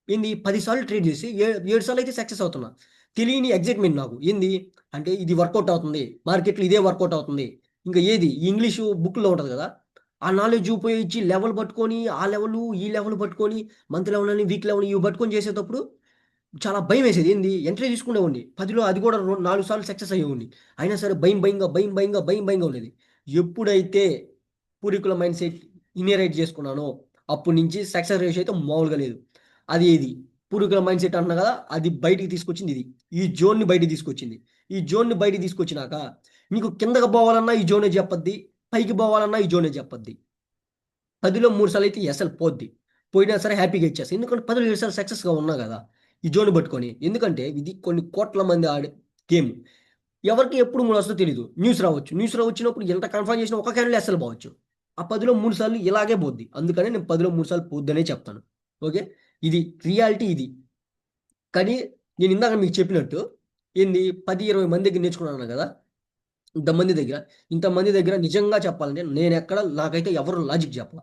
ఏంది 10 సార్లు ట్రేడ్ చేసి 7 సార్లు అయితే సక్సెస్ అవుతున్నా. తెలియని ఎక్సైట్‌మెంట్ నాకు. ఏంది అంటే ఇది వర్కౌట్ అవుతుంది. మార్కెట్‌లో ఇదే వర్కౌట్ అవుతుంది. ఇంకా ఏది ఈ ఇంగ్లీషు బుక్‌లో ఉంటది కదా! ఆ నాలెడ్జ్ ఉపయోగించి లెవెల్ పట్టుకొని, ఆ లెవెలు, ఈ లెవెల్ పట్టుకొని, మంత్ లెవెల్ అని, వీక్ లెవెల్ ఇవి పట్టుకొని చేసేటప్పుడు చాలా భయమేసేది. ఏంది ఎంట్రీ తీసుకునేవాడిని. 10లో అది కూడా 4 సార్లు సక్సెస్ అయ్యేవాడిని. అయినా సరే భయం భయంగా ఉండేది. ఎప్పుడైతే పూర్వీకుల మైండ్ సెట్ ఇన్హెరిట్ చేసుకున్నానో, అప్పటి నుంచి సక్సెస్ రేషియో అయితే మామూలుగా లేదు. అది ఇది పూర్వీకుల మైండ్ సెట్ అంటున్నా కదా! అది బయటికి తీసుకొచ్చింది ఇది. ఈ జోన్‌ని బయటికి తీసుకొచ్చింది. ఈ జోన్‌ని బయటికి తీసుకొచ్చినాక నీకు కిందకి పోవాలన్నా ఈ జోనే చెప్పద్ది. పైకి పోవాలన్నా ఈ జోనే చెప్పద్ది. 10లో 3 సార్లయితే అసలు పోద్ది. పోయినా సరే హ్యాపీగా ఇచ్చేస్తా. ఎందుకంటే 10లో 7 సార్లు సక్సెస్‌గా ఉన్నా గదా! ఈ జోన్ పట్టుకొని. ఎందుకంటే ఇది కొన్ని కోట్ల మంది ఆడే గేమ్. ఎవరికి ఎప్పుడు మూడొస్తదో తెలీదు. న్యూస్ వచ్చినప్పుడు ఎంత కన్ఫర్మ్ చేసినా ఒక క్యాండిల్ అస్సలు పోవచ్చు. ఆ 10లో 3 సార్లు ఇలాగే పోద్ది. అందుకనే నేను 10లో 3 సార్లు పోద్దనే చెప్తాను. ఓకే. ఇది రియాలిటీ ఇది. కానీ నేను ఇందాక మీకు చెప్పినట్టు ఏంది 10, 20 మంది దగ్గర నేర్చుకున్నానన్నా గదా! ఇంతమంది దగ్గర నిజంగా చెప్పాలంటే నేనెక్కడ నాకైతే ఎవరు లాజిక్ చెప్పల.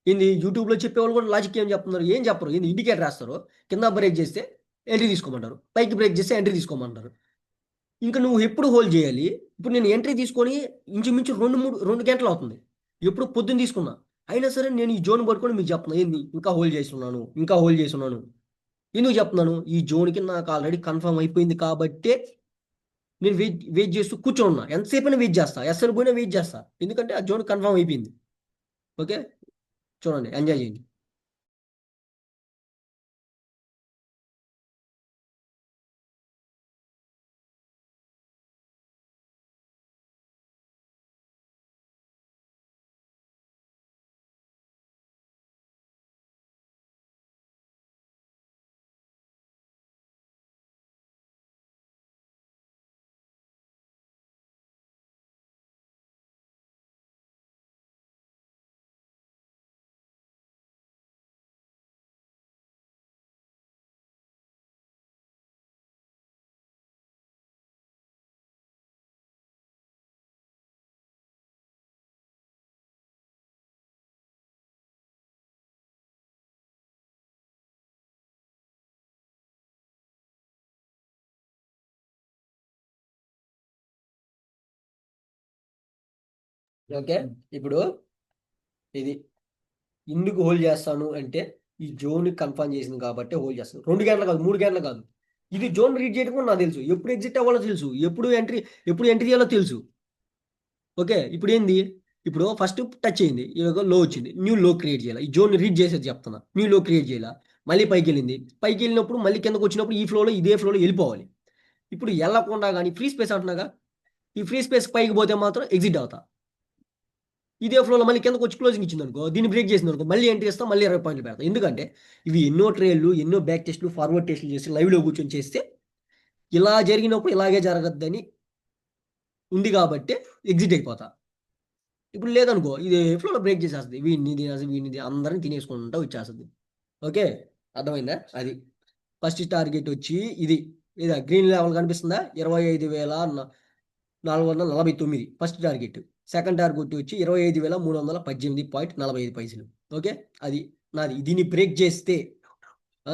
ఏంది యూట్యూబ్‌లో చెప్పేవాళ్ళు కూడా లాజిక్ ఏం చెప్తున్నారు? ఏం చెప్పరు. ఏంది ఇండికేటర్ ఏస్తారు. కింద బ్రేక్ చేస్తే ఎంట్రీ తీసుకోమంటారు. పైకి బ్రేక్ చేస్తే ఎంట్రీ తీసుకోమంటారు. ఇంక నువ్వు ఎప్పుడు హోల్డ్ చేయాలి? ఇప్పుడు నేను ఎంట్రీ తీసుకొని ఇంచుమించు 2 గంటలవుతుంది. ఎప్పుడు పొద్దున్న తీసుకున్నా. అయినా సరే నేను ఈ జోన్ పట్టుకొని మీకు చెప్తున్నా. ఏంది ఇంకా హోల్డ్ చేసున్నాను. ఎందుకు చెప్తున్నాను? ఈ జోన్‌కి నాకు ఆల్రెడీ కన్ఫర్మ్ అయిపోయింది కాబట్టే నేను వెయిట్ వెయిట్ చేస్తూ కూర్చొనున్నా. ఎంతసేపైనా వెయిట్ చేస్తా. ఎస్సలు పోయినా వెయిట్ చేస్తా. ఎందుకంటే ఆ జోన్ కన్ఫర్మ్ అయిపోయింది. ఓకే. చూడండి. ఎంజాయ్ చేయండి. ఓకే. ఇప్పుడు ఇది ఎందుకు హోల్డ్ చేస్తాను అంటే ఈ జోన్ కన్ఫర్మ్ చేసింది కాబట్టి హోల్డ్ చేస్తాను. 2 గంటలు కాదు, 3 గంటలు కాదు. ఇది జోన్ రీడ్ చేయడం కూడా నాకు తెలుసు. ఎప్పుడు ఎగ్జిట్ అవ్వాలో తెలుసు, ఎప్పుడు ఎంట్రీ చేయాలో తెలుసు. ఓకే. ఇప్పుడు ఏంది, ఇప్పుడు ఫస్ట్ టచ్ అయింది, ఇలాగ లో వచ్చింది, న్యూ లో క్రియేట్ చేయాలి. ఈ జోన్ రీడ్ చేసేది చెప్తున్నా, న్యూ లో క్రియేట్ చేయాలి. మళ్ళీ పైకి వెళ్ళింది, పైకి వెళ్ళినప్పుడు మళ్ళీ కిందకు వచ్చినప్పుడు ఈ ఫ్లోలో ఇదే ఫ్లోలో వెళ్ళిపోవాలి. ఇప్పుడు వెళ్ళకుండా కానీ ఫ్రీ స్పేస్ అంటున్నాగా, ఈ ఫ్రీ స్పేస్ పైకి పోతే మాత్రం ఎగ్జిట్ అవుతా. ఇదే ఫ్లోలో మళ్ళీ కిందకు వచ్చి క్లోజింగ్ ఇచ్చింది అనుకో, దీన్ని బ్రేక్ చేసింది అనుకో, మళ్ళీ ఎంట్రీ ఇస్తాం, మళ్ళీ 20 పాయింట్లు పెడతాం. ఎందుకంటే ఇవి ఎన్నో ట్రేలు, ఎన్నో బ్యాక్ టెస్ట్లు, ఫార్వర్డ్ టెస్ట్లు చేసి లైవ్లో కూర్చొని చేస్తే ఇలా జరిగినప్పుడు ఇలాగే జరగద్దని ఉంది కాబట్టి ఎగ్జిట్ అయిపోతా. ఇప్పుడు లేదనుకో, ఇది ఫ్లోలో బ్రేక్ చేసేస్తుంది, వీడిని తినేసి వీడిని అందరిని తినేసుకుంటూ వచ్చేస్తుంది. ఓకే. అర్థమైందా? అది ఫస్ట్ టార్గెట్ వచ్చి ఇది, ఇదా గ్రీన్ లెవెల్ కనిపిస్తుందా, 25,449 ఫస్ట్ టార్గెట్. సెకండ్ టార్గెట్ వచ్చి 25,318.45. ఓకే. అది నాది. దీన్ని బ్రేక్ చేస్తే ఆ,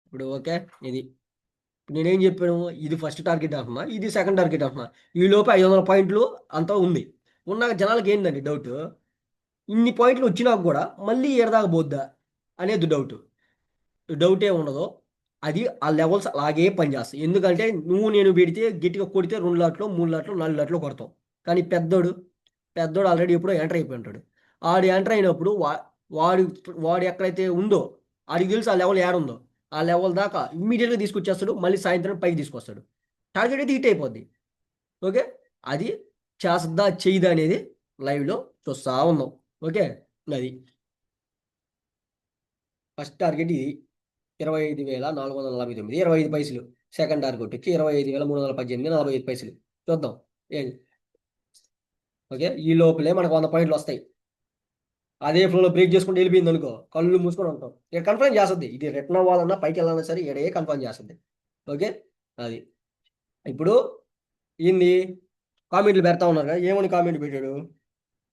ఇప్పుడు ఓకే. ఇది నేనేం చెప్పాను, ఇది ఫస్ట్ టార్గెట్ అంటున్నా, ఇది సెకండ్ టార్గెట్ అంటున్నా. ఈ లోపు 500 పాయింట్లు అంతా ఉంది. ఉన్నాక జనాలకి ఏంటండి డౌట్, ఇన్ని పాయింట్లు వచ్చినా కూడా మళ్ళీ ఏడదాకా పోద్దా అనేది డౌట్. డౌటే ఉండదు. అది ఆ లెవెల్స్ అలాగే పనిచేస్తాయి. ఎందుకంటే నువ్వు నేను పెడితే గట్టిగా కొడితే 2 లాట్లు, 3 లాట్లు, 4 లాట్లు కొడతాం. కానీ పెద్దోడు ఆల్రెడీ ఎప్పుడో ఎంటర్ అయిపోయి ఉంటాడు. ఆడు ఎంటర్ అయినప్పుడు వాడు వాడు ఎక్కడైతే ఉందో ఆడికి తెలుసు ఆ లెవెల్ ఏడుందో. ఆ లెవెల్ దాకా ఇమ్మీడియట్గా తీసుకొచ్చేస్తాడు. మళ్ళీ సాయంత్రం పైకి తీసుకొస్తాడు. టార్గెట్ అయితే హిట్ అయిపోద్ది. ఓకే. అది చేస్తుందా చెయ్యదా అనేది లైవ్లో చూస్తా ఉన్నాం. ఓకే. అది ఫస్ట్ టార్గెట్ ఇది 25,449, 25 పైసలు. సెకండ్ టార్గెట్ వచ్చి 25,318, 45 పైసలు. చూద్దాం. ఏం ఓకే. ఈ లోపలే మనకు 100 పాయింట్లు వస్తాయి. అదే ఫ్లోలో బ్రేక్ చేసుకుంటూ వెళ్ళిపోయింది అనుకో, కళ్ళు మూసుకొని ఉంటాం. ఇక్కడ కన్ఫర్మ్ చేస్తుంది, ఇది రిటర్న్ అవ్వాలన్నా పైకి వెళ్ళాలన్నా సరే ఇడే కన్ఫర్మ్ చేస్తుంది. ఓకే. అది ఇప్పుడు ఏంది, కామెంట్లు పెడతా ఉన్నారు కదా, ఏమని కామెంట్ పెట్టాడు,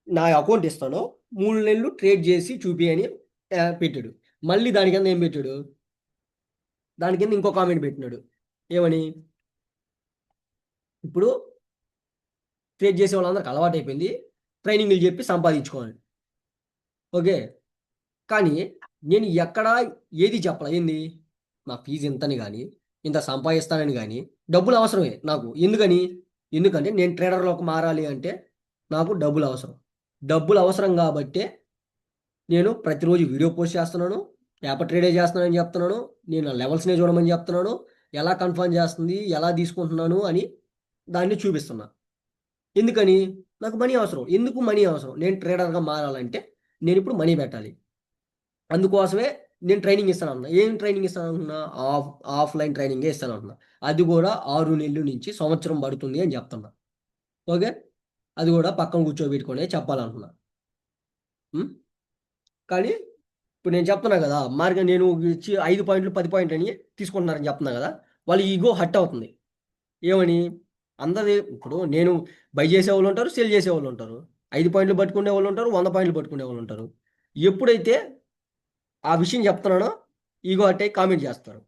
నా అకౌంట్ ఇస్తాను 3 నెలలు ట్రేడ్ చేసి చూపి అని పెట్టాడు. మళ్ళీ దాని కింద ఏం పెట్టాడు, దాని కింద ఇంకో కామెంట్ పెట్టినాడు. ఏమని, ఇప్పుడు ట్రేడ్ చేసే వాళ్ళందరికి అలవాటు అయిపోయింది, ట్రైనింగ్లు చెప్పి సంపాదించుకోవాలి. ఓకే. కానీ నేను ఎక్కడా ఏది చెప్పాల, ఏంది, నా ఫీజు ఇంతని కానీ, ఇంత సంపాదిస్తానని కానీ, డబ్బులు అవసరమే నాకు. ఎందుకంటే నేను ట్రేడర్లోకి మారాలి అంటే నాకు డబ్బులు అవసరం. డబ్బులు అవసరం కాబట్టే నేను ప్రతిరోజు వీడియో పోస్ట్ చేస్తున్నాను, పేపర్ ట్రేడే చేస్తున్నానని చెప్తున్నాను, నేను లెవెల్స్నే చూడమని చెప్తున్నాను, ఎలా కన్ఫర్మ్ చేస్తుంది, ఎలా తీసుకుంటున్నాను అని దాన్ని చూపిస్తున్నా. ఎందుకని, నాకు మనీ అవసరం. ఎందుకు మనీ అవసరం, నేను ట్రేడర్గా మారాలంటే నేను ఇప్పుడు మనీ పెట్టాలి. అందుకోసమే నేను ట్రైనింగ్ ఇస్తాను అంటున్నా. ఏం ట్రైనింగ్ ఇస్తాను అంటున్నా, ఆఫ్లైన్ ట్రైనింగే ఇస్తాను అంటున్నా. అది కూడా 6 నెలల నుంచి సంవత్సరం పడుతుంది అని చెప్తున్నా. ఓకే. అది కూడా పక్కన కూర్చోబెట్టుకొని చెప్పాలంటున్నా. ఉం? కానీ ఇప్పుడు నేను చెప్తున్నా కదా, మార్గం నేను ఇచ్చి 5 పాయింట్లు 10 పాయింట్లు అని తీసుకుంటున్నారని చెప్తున్నా కదా, వాళ్ళ ఈగో హట్ అవుతుంది. ఏమని, అందరి ఇప్పుడు నేను బై చేసే వాళ్ళు ఉంటారు, సెల్ చేసే వాళ్ళు ఉంటారు, 5 పాయింట్లు పట్టుకునే వాళ్ళు ఉంటారు, 100 పాయింట్లు పట్టుకునే వాళ్ళు ఉంటారు. ఎప్పుడైతే ఆ విషయం చెప్తున్నానో ఈగో హట్ అయ్యి కామెంట్ చేస్తారు.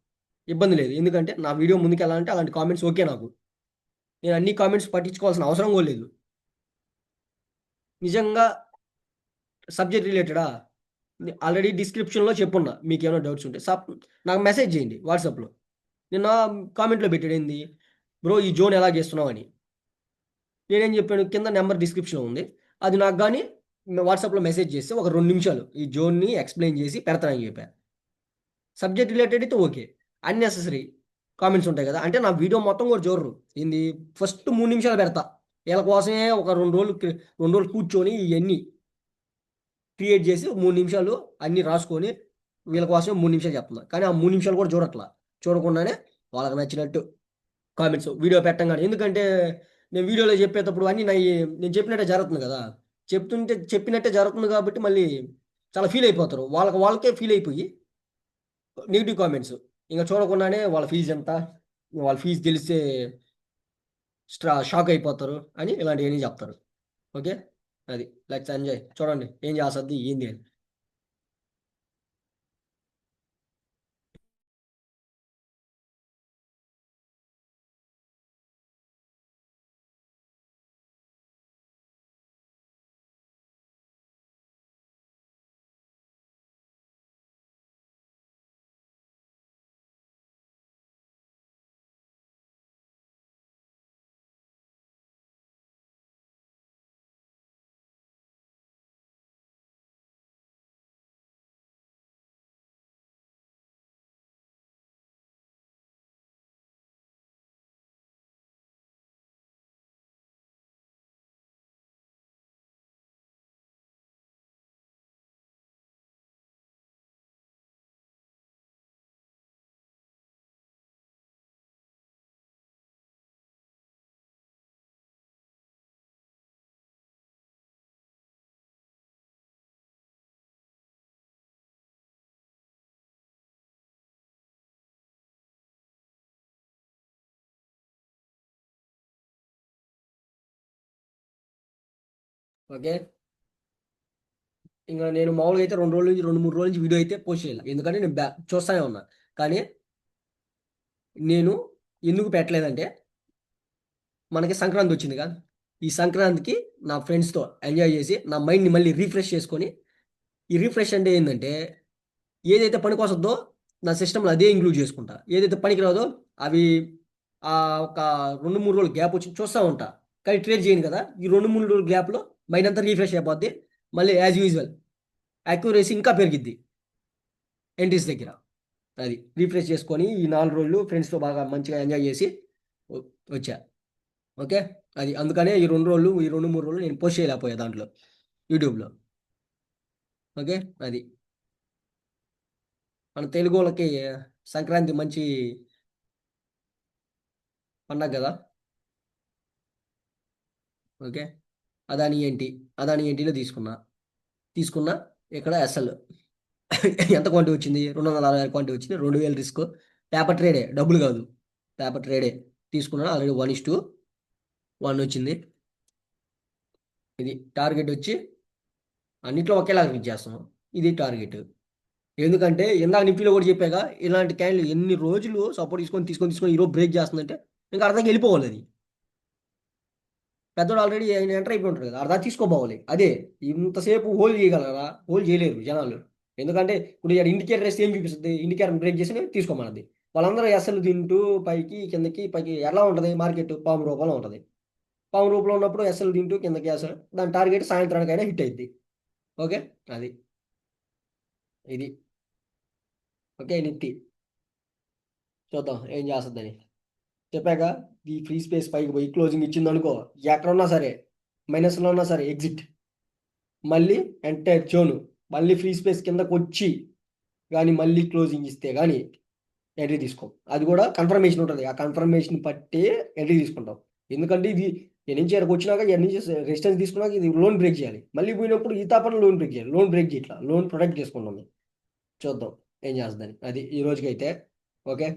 ఇబ్బంది లేదు, ఎందుకంటే నా వీడియో ముందుకు వెళ్ళాలంటే అలాంటి కామెంట్స్ ఓకే నాకు. నేను అన్ని కామెంట్స్ పట్టించుకోవాల్సిన అవసరం కూడా లేదు. నిజంగా సబ్జెక్ట్ రిలేటెడా, ఆల్రెడీ డిస్క్రిప్షన్లో చెప్పున్నా, మీకు ఏమైనా డౌట్స్ ఉంటే నాకు మెసేజ్ చేయండి వాట్సాప్లో. నిన్న కామెంట్లో పెట్టాడు ఏంది, బ్రో ఈ జోన్ ఎలా చేస్తున్నావు అని. నేనేం చెప్పాను, కింద నెంబర్ డిస్క్రిప్షన్లో ఉంది, అది నాకు కానీ వాట్సాప్లో మెసేజ్ చేస్తే ఒక 2 నిమిషాలు ఈ జోన్ని ఎక్స్ప్లెయిన్ చేసి పెడతానని చెప్పాను. సబ్జెక్ట్ రిలేటెడ్ అయితే ఓకే. అన్నెసెసరీ కామెంట్స్ ఉంటాయి కదా, అంటే నా వీడియో మొత్తం కూడా చూడరు. ఏంది, ఫస్ట్ 3 నిమిషాలు పెడతా, వీళ్ళ కోసమే ఒక 2 రోజులు కూర్చొని ఇవన్నీ క్రియేట్ చేసి 3 నిమిషాలు అన్ని రాసుకొని వీళ్ళ కోసమే 3 నిమిషాలు చెప్తున్నా. కానీ ఆ 3 నిమిషాలు కూడా చూడట్లా. చూడకుండానే వాళ్ళకి నచ్చినట్టు కామెంట్స్ వీడియో పెట్టంగానే. ఎందుకంటే నేను వీడియోలో చెప్పేటప్పుడు అన్నీ నేను చెప్పినట్టే జరుగుతుంది కదా. చెప్తుంటే చెప్పినట్టే జరుగుతుంది కాబట్టి మళ్ళీ చాలా ఫీల్ అయిపోతారు. వాళ్ళకే ఫీల్ అయిపోయి నెగిటివ్ కామెంట్స్ ఇంకా చూడకుండానే వాళ్ళ ఫీజు ఎంత, వాళ్ళ ఫీజు తెలిస్తే షాక్ అయిపోతారు అని ఇలాంటివన్నీ చెప్తారు. ఓకే. అది లెట్స్ ఎంజాయ్. చూడండి ఏం చేస్తుంది ఏంది అని. ఓకే. ఇంకా నేను మామూలుగా అయితే 2 రోజుల నుంచి 2, 3 రోజుల నుంచి వీడియో అయితే పోస్ట్ చేయాలి, ఎందుకంటే నేను చూస్తానే ఉన్నా. కానీ నేను ఎందుకు పెట్టలేదంటే మనకి సంక్రాంతి వచ్చింది కదా. ఈ సంక్రాంతికి నా ఫ్రెండ్స్తో ఎంజాయ్ చేసి నా మైండ్ని మళ్ళీ రీఫ్రెష్ చేసుకొని, ఈ రీఫ్రెష్ అంటే ఏంటంటే ఏదైతే పనికి వస్తుందో నా సిస్టంలో అదే ఇంక్లూడ్ చేసుకుంటా, ఏదైతే పనికి రాదో అవి ఆ ఒక 2, 3 రోజులు గ్యాప్ వచ్చి చూస్తూ ఉంటా. కానీ ట్రేడ్ చేయను కదా, ఈ 2, 3 రోజుల గ్యాప్లో మైండ్ అంతా రీఫ్రెష్ అయిపోద్ది. మళ్ళీ యాజ్ యూజువల్ యాక్యురసీ ఇంకా పెరిగిద్ది ఎంట్రీస్ దగ్గర. అది రీఫ్రెష్ చేసుకొని ఈ 4 రోజులు ఫ్రెండ్స్తో బాగా మంచిగా ఎంజాయ్ చేసి వ- వచ్చా. ఓకే. అది అందుకనే ఈ 2, 3 రోజులు నేను పోస్ట్ చేయలేకపోయా దాంట్లో, యూట్యూబ్లో. ఓకే. అది మన తెలుగు వాళ్ళకి సంక్రాంతి మంచి పండగ కదా. ఓకే. అదాని ఏంటి, అదాని ఏంటిలో తీసుకున్నా ఇక్కడ ఎస్ఎల్ ఎంత క్వాంటిటీ వచ్చింది, 260 క్వాంటిటీ వచ్చింది, 2000 రిస్క్. పేపర్ ట్రేడే, డబ్బులు కాదు, పేపర్ ట్రేడే. తీసుకున్నాను ఆల్రెడీ 1:1 వచ్చింది. ఇది టార్గెట్ వచ్చి అన్నిట్లో ఒకేలాగా రీచ్ చేస్తున్నాం. ఇది టార్గెట్. ఎందుకంటే ఇందాక నిఫ్టీలో కూడా చెప్పాగా, ఇలాంటి క్యాండిల్ ఎన్ని రోజులు సపోర్ట్ తీసుకొని ఈరోజు బ్రేక్ చేస్తుందంటే ఇంకా అర్థంకి వెళ్ళిపోవాలి అది. పెద్దోడు ఆల్రెడీ ఆయన ఎంటర్ అయిపోయి ఉంటారు కదా, అర్థం తీసుకోపోవాలి. అదే ఇంతసేపు హోల్డ్ చేయగలరా, హోల్డ్ చేయలేరు జనాలు. ఎందుకంటే ఇప్పుడు ఇక్కడ ఇండికేటర్ వేస్తే ఏం చూపిస్తుంది, ఇండికేటర్ బ్రేక్ చేసి తీసుకోమన్నది. వాళ్ళందరూ ఎస్ఎల్ తింటూ పైకి కిందకి పైకి ఎలా ఉంటుంది మార్కెట్, పాము రూపంలో ఉంటుంది. పాము రూపంలో ఉన్నప్పుడు ఎస్ఎల్ తింటూ కిందకి ఎస్ఎల్, దాని టార్గెట్ సాయంత్రానికైనా హిట్ అయింది. ఓకే. అది ఇది ఓకే. నిఫ్టీ చూద్దాం ఏం చేస్తుందని. చెప్పాక ఈ ఫ్రీ స్పేస్ పైకి పోయి క్లోజింగ్ ఇచ్చింది అనుకో, ఎక్కడున్నా సరే మైనస్లో ఉన్నా సరే ఎగ్జిట్. మళ్ళీ ఎంటైర్ జోన్ మళ్ళీ ఫ్రీ స్పేస్ కిందకు వచ్చి కానీ మళ్ళీ క్లోజింగ్ ఇస్తే కానీ ఎంట్రీ తీసుకోం. అది కూడా కన్ఫర్మేషన్ ఉంటుంది, ఆ కన్ఫర్మేషన్ పట్టే ఎంట్రీ తీసుకుంటాం. ఎందుకంటే ఇది ఎన్ని నుంచి ఎక్కడికి వచ్చినాక ఎన్ని నుంచి రెసిస్టెన్స్ తీసుకున్నాక ఇది లోన్ బ్రేక్ చేయాలి. మళ్ళీ పోయినప్పుడు ఈ తాపన లోన్ బ్రేక్ చేయాలి, లోన్ బ్రేక్ చేయట్లా, లోన్ ప్రొటెక్ట్ చేసుకుంటాం. చూద్దాం ఏం చేస్తుందని. అది ఈ రోజుకైతే. ఓకే.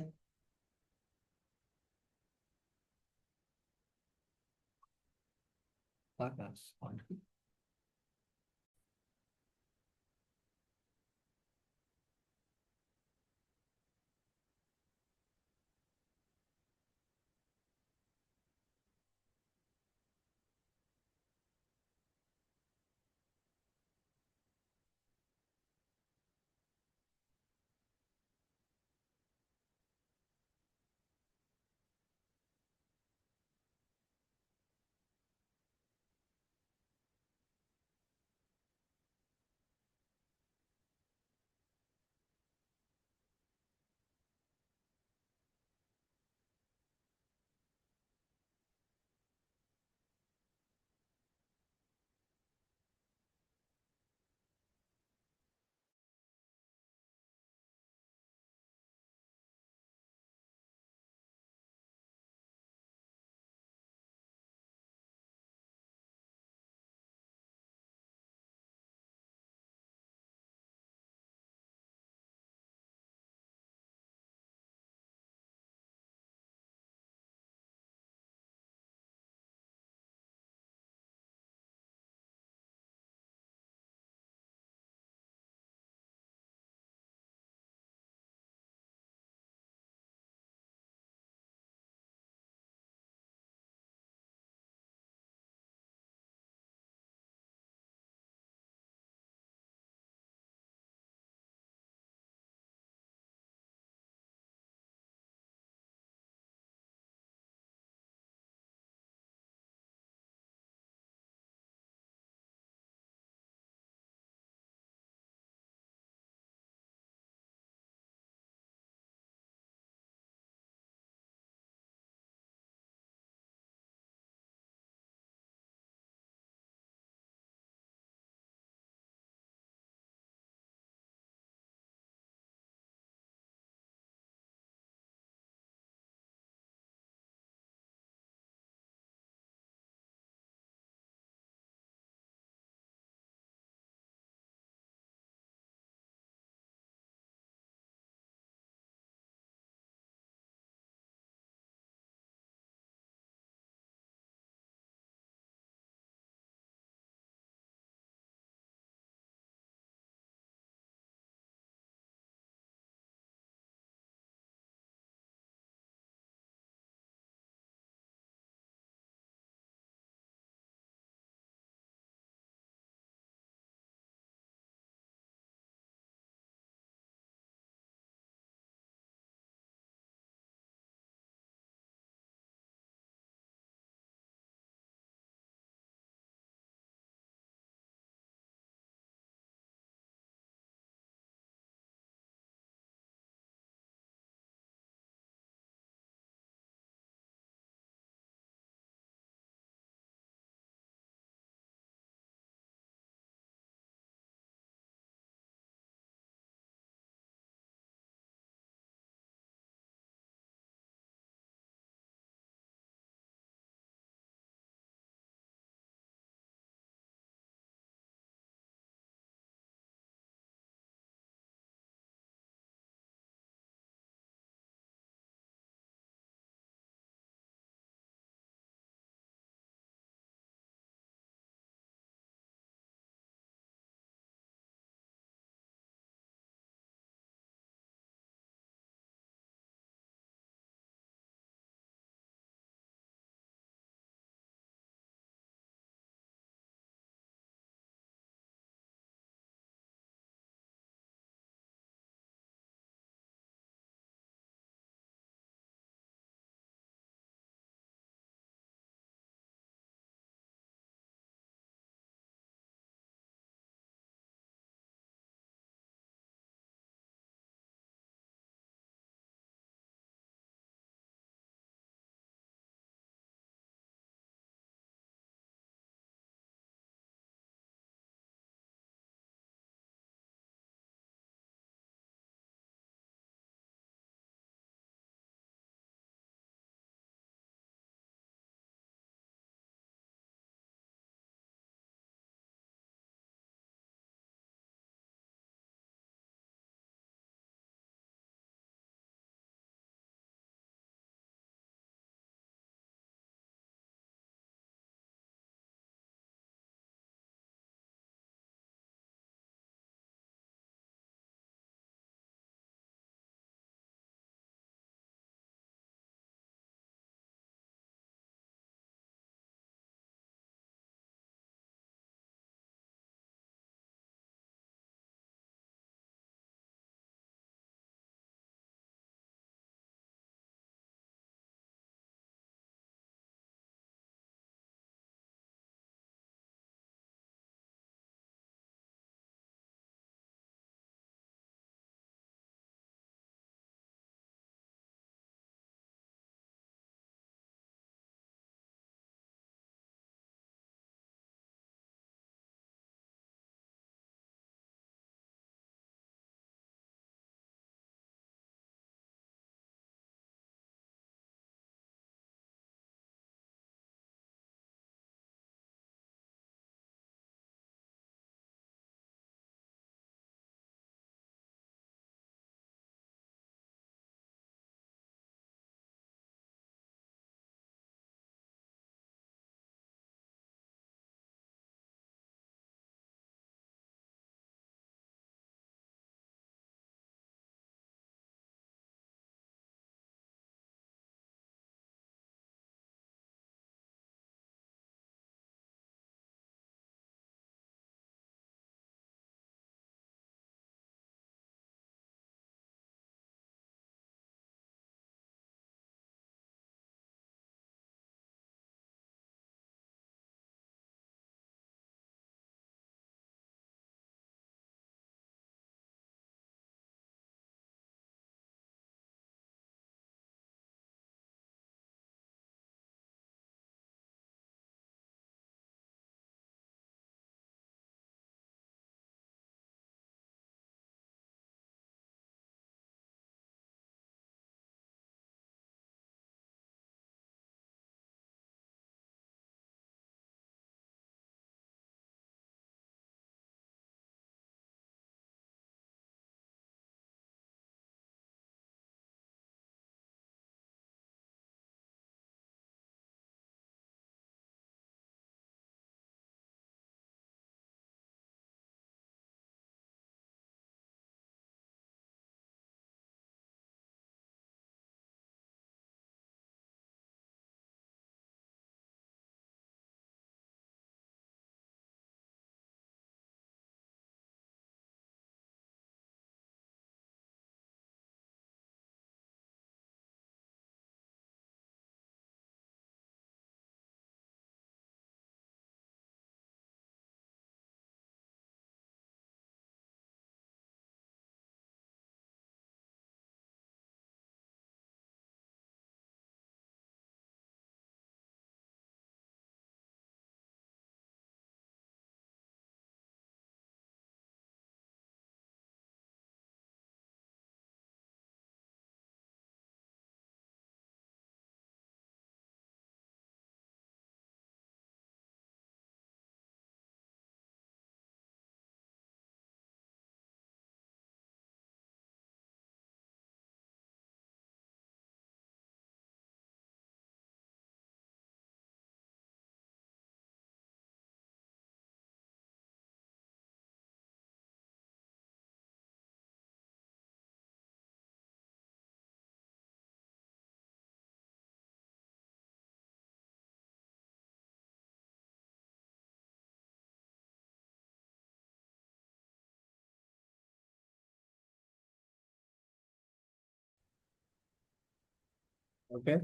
ఓకే.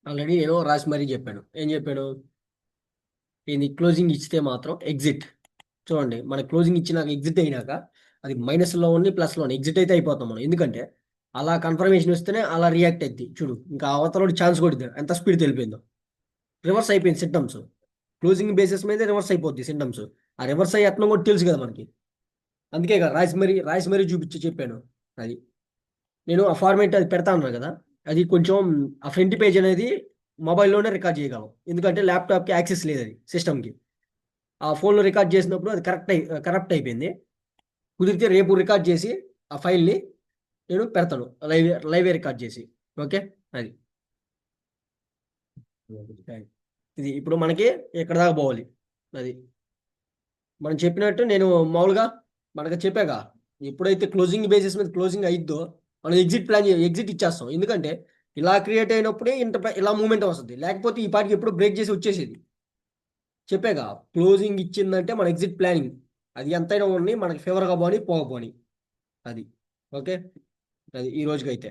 ఆల్రెడీ నేను రాసి మరీ చెప్పాను. ఏం చెప్పాను? ఇది క్లోజింగ్ ఇచ్చితే మాత్రం ఎగ్జిట్. చూడండి, మన క్లోజింగ్ ఇచ్చినాక ఎగ్జిట్ అయినాక అది మైనస్లో ఉండి ప్లస్లో ఎగ్జిట్ అయితే అయిపోతాం మనం. ఎందుకంటే అలా కన్ఫర్మేషన్ వస్తేనే అలా రియాక్ట్ అయింది. చూడు, ఇంకా అవతల ఛాన్స్ కొడితే ఎంత స్పీడ్ తెలిపోయిందో. రివర్స్ అయిపోయింది సిమ్టమ్స్. క్లోజింగ్ బేసిస్ మీద రివర్స్ అయిపోద్ది సిమ్టమ్స్. ఆ రివర్స్ అయ్యి ఎట్లా కూడా తెలుసు కదా మనకి. అందుకే కదా రాసి మరీ చూపించి చెప్పాను. అది నేను ఆ ఫార్మేట్ అది పెడతా ఉన్నాను కదా. అది కొంచెం ఆ ఫ్రంట్ పేజ్ అనేది మొబైల్లోనే రికార్డ్ చేయగలం. ఎందుకంటే ల్యాప్టాప్కి యాక్సెస్ లేదు అది సిస్టమ్కి. ఆ ఫోన్లో రికార్డ్ చేసినప్పుడు అది కరప్ట్ అయిపోయింది. కుదిరితే రేపు రికార్డ్ చేసి ఆ ఫైల్ని నేను పెడతాను, లైవ్ రికార్డ్ చేసి. ఓకే. అది ఇది ఇప్పుడు మనకి ఎక్కడ దాకా పోవాలి. అది మనం చెప్పినట్టు నేను మామూలుగా మనకు చెప్పాగా, ఎప్పుడైతే క్లోజింగ్ బేసిస్ మీద క్లోజింగ్ అయిద్దో మనం ఎగ్జిట్ ఇచ్చేస్తాం. ఎందుకంటే ఇలా క్రియేట్ అయినప్పుడే ఇలా మూమెంట్ వస్తుంది. లేకపోతే ఈ పాటికి ఎప్పుడు బ్రేక్ చేసి వచ్చేసేది. చెప్పాగా, క్లోజింగ్ ఇచ్చిందంటే మన ఎగ్జిట్ ప్లానింగ్ అది ఎంతైనా ఉండి మనకి ఫేవర్గా పోని పోకపోని. అది ఓకే. అది ఈ రోజుకైతే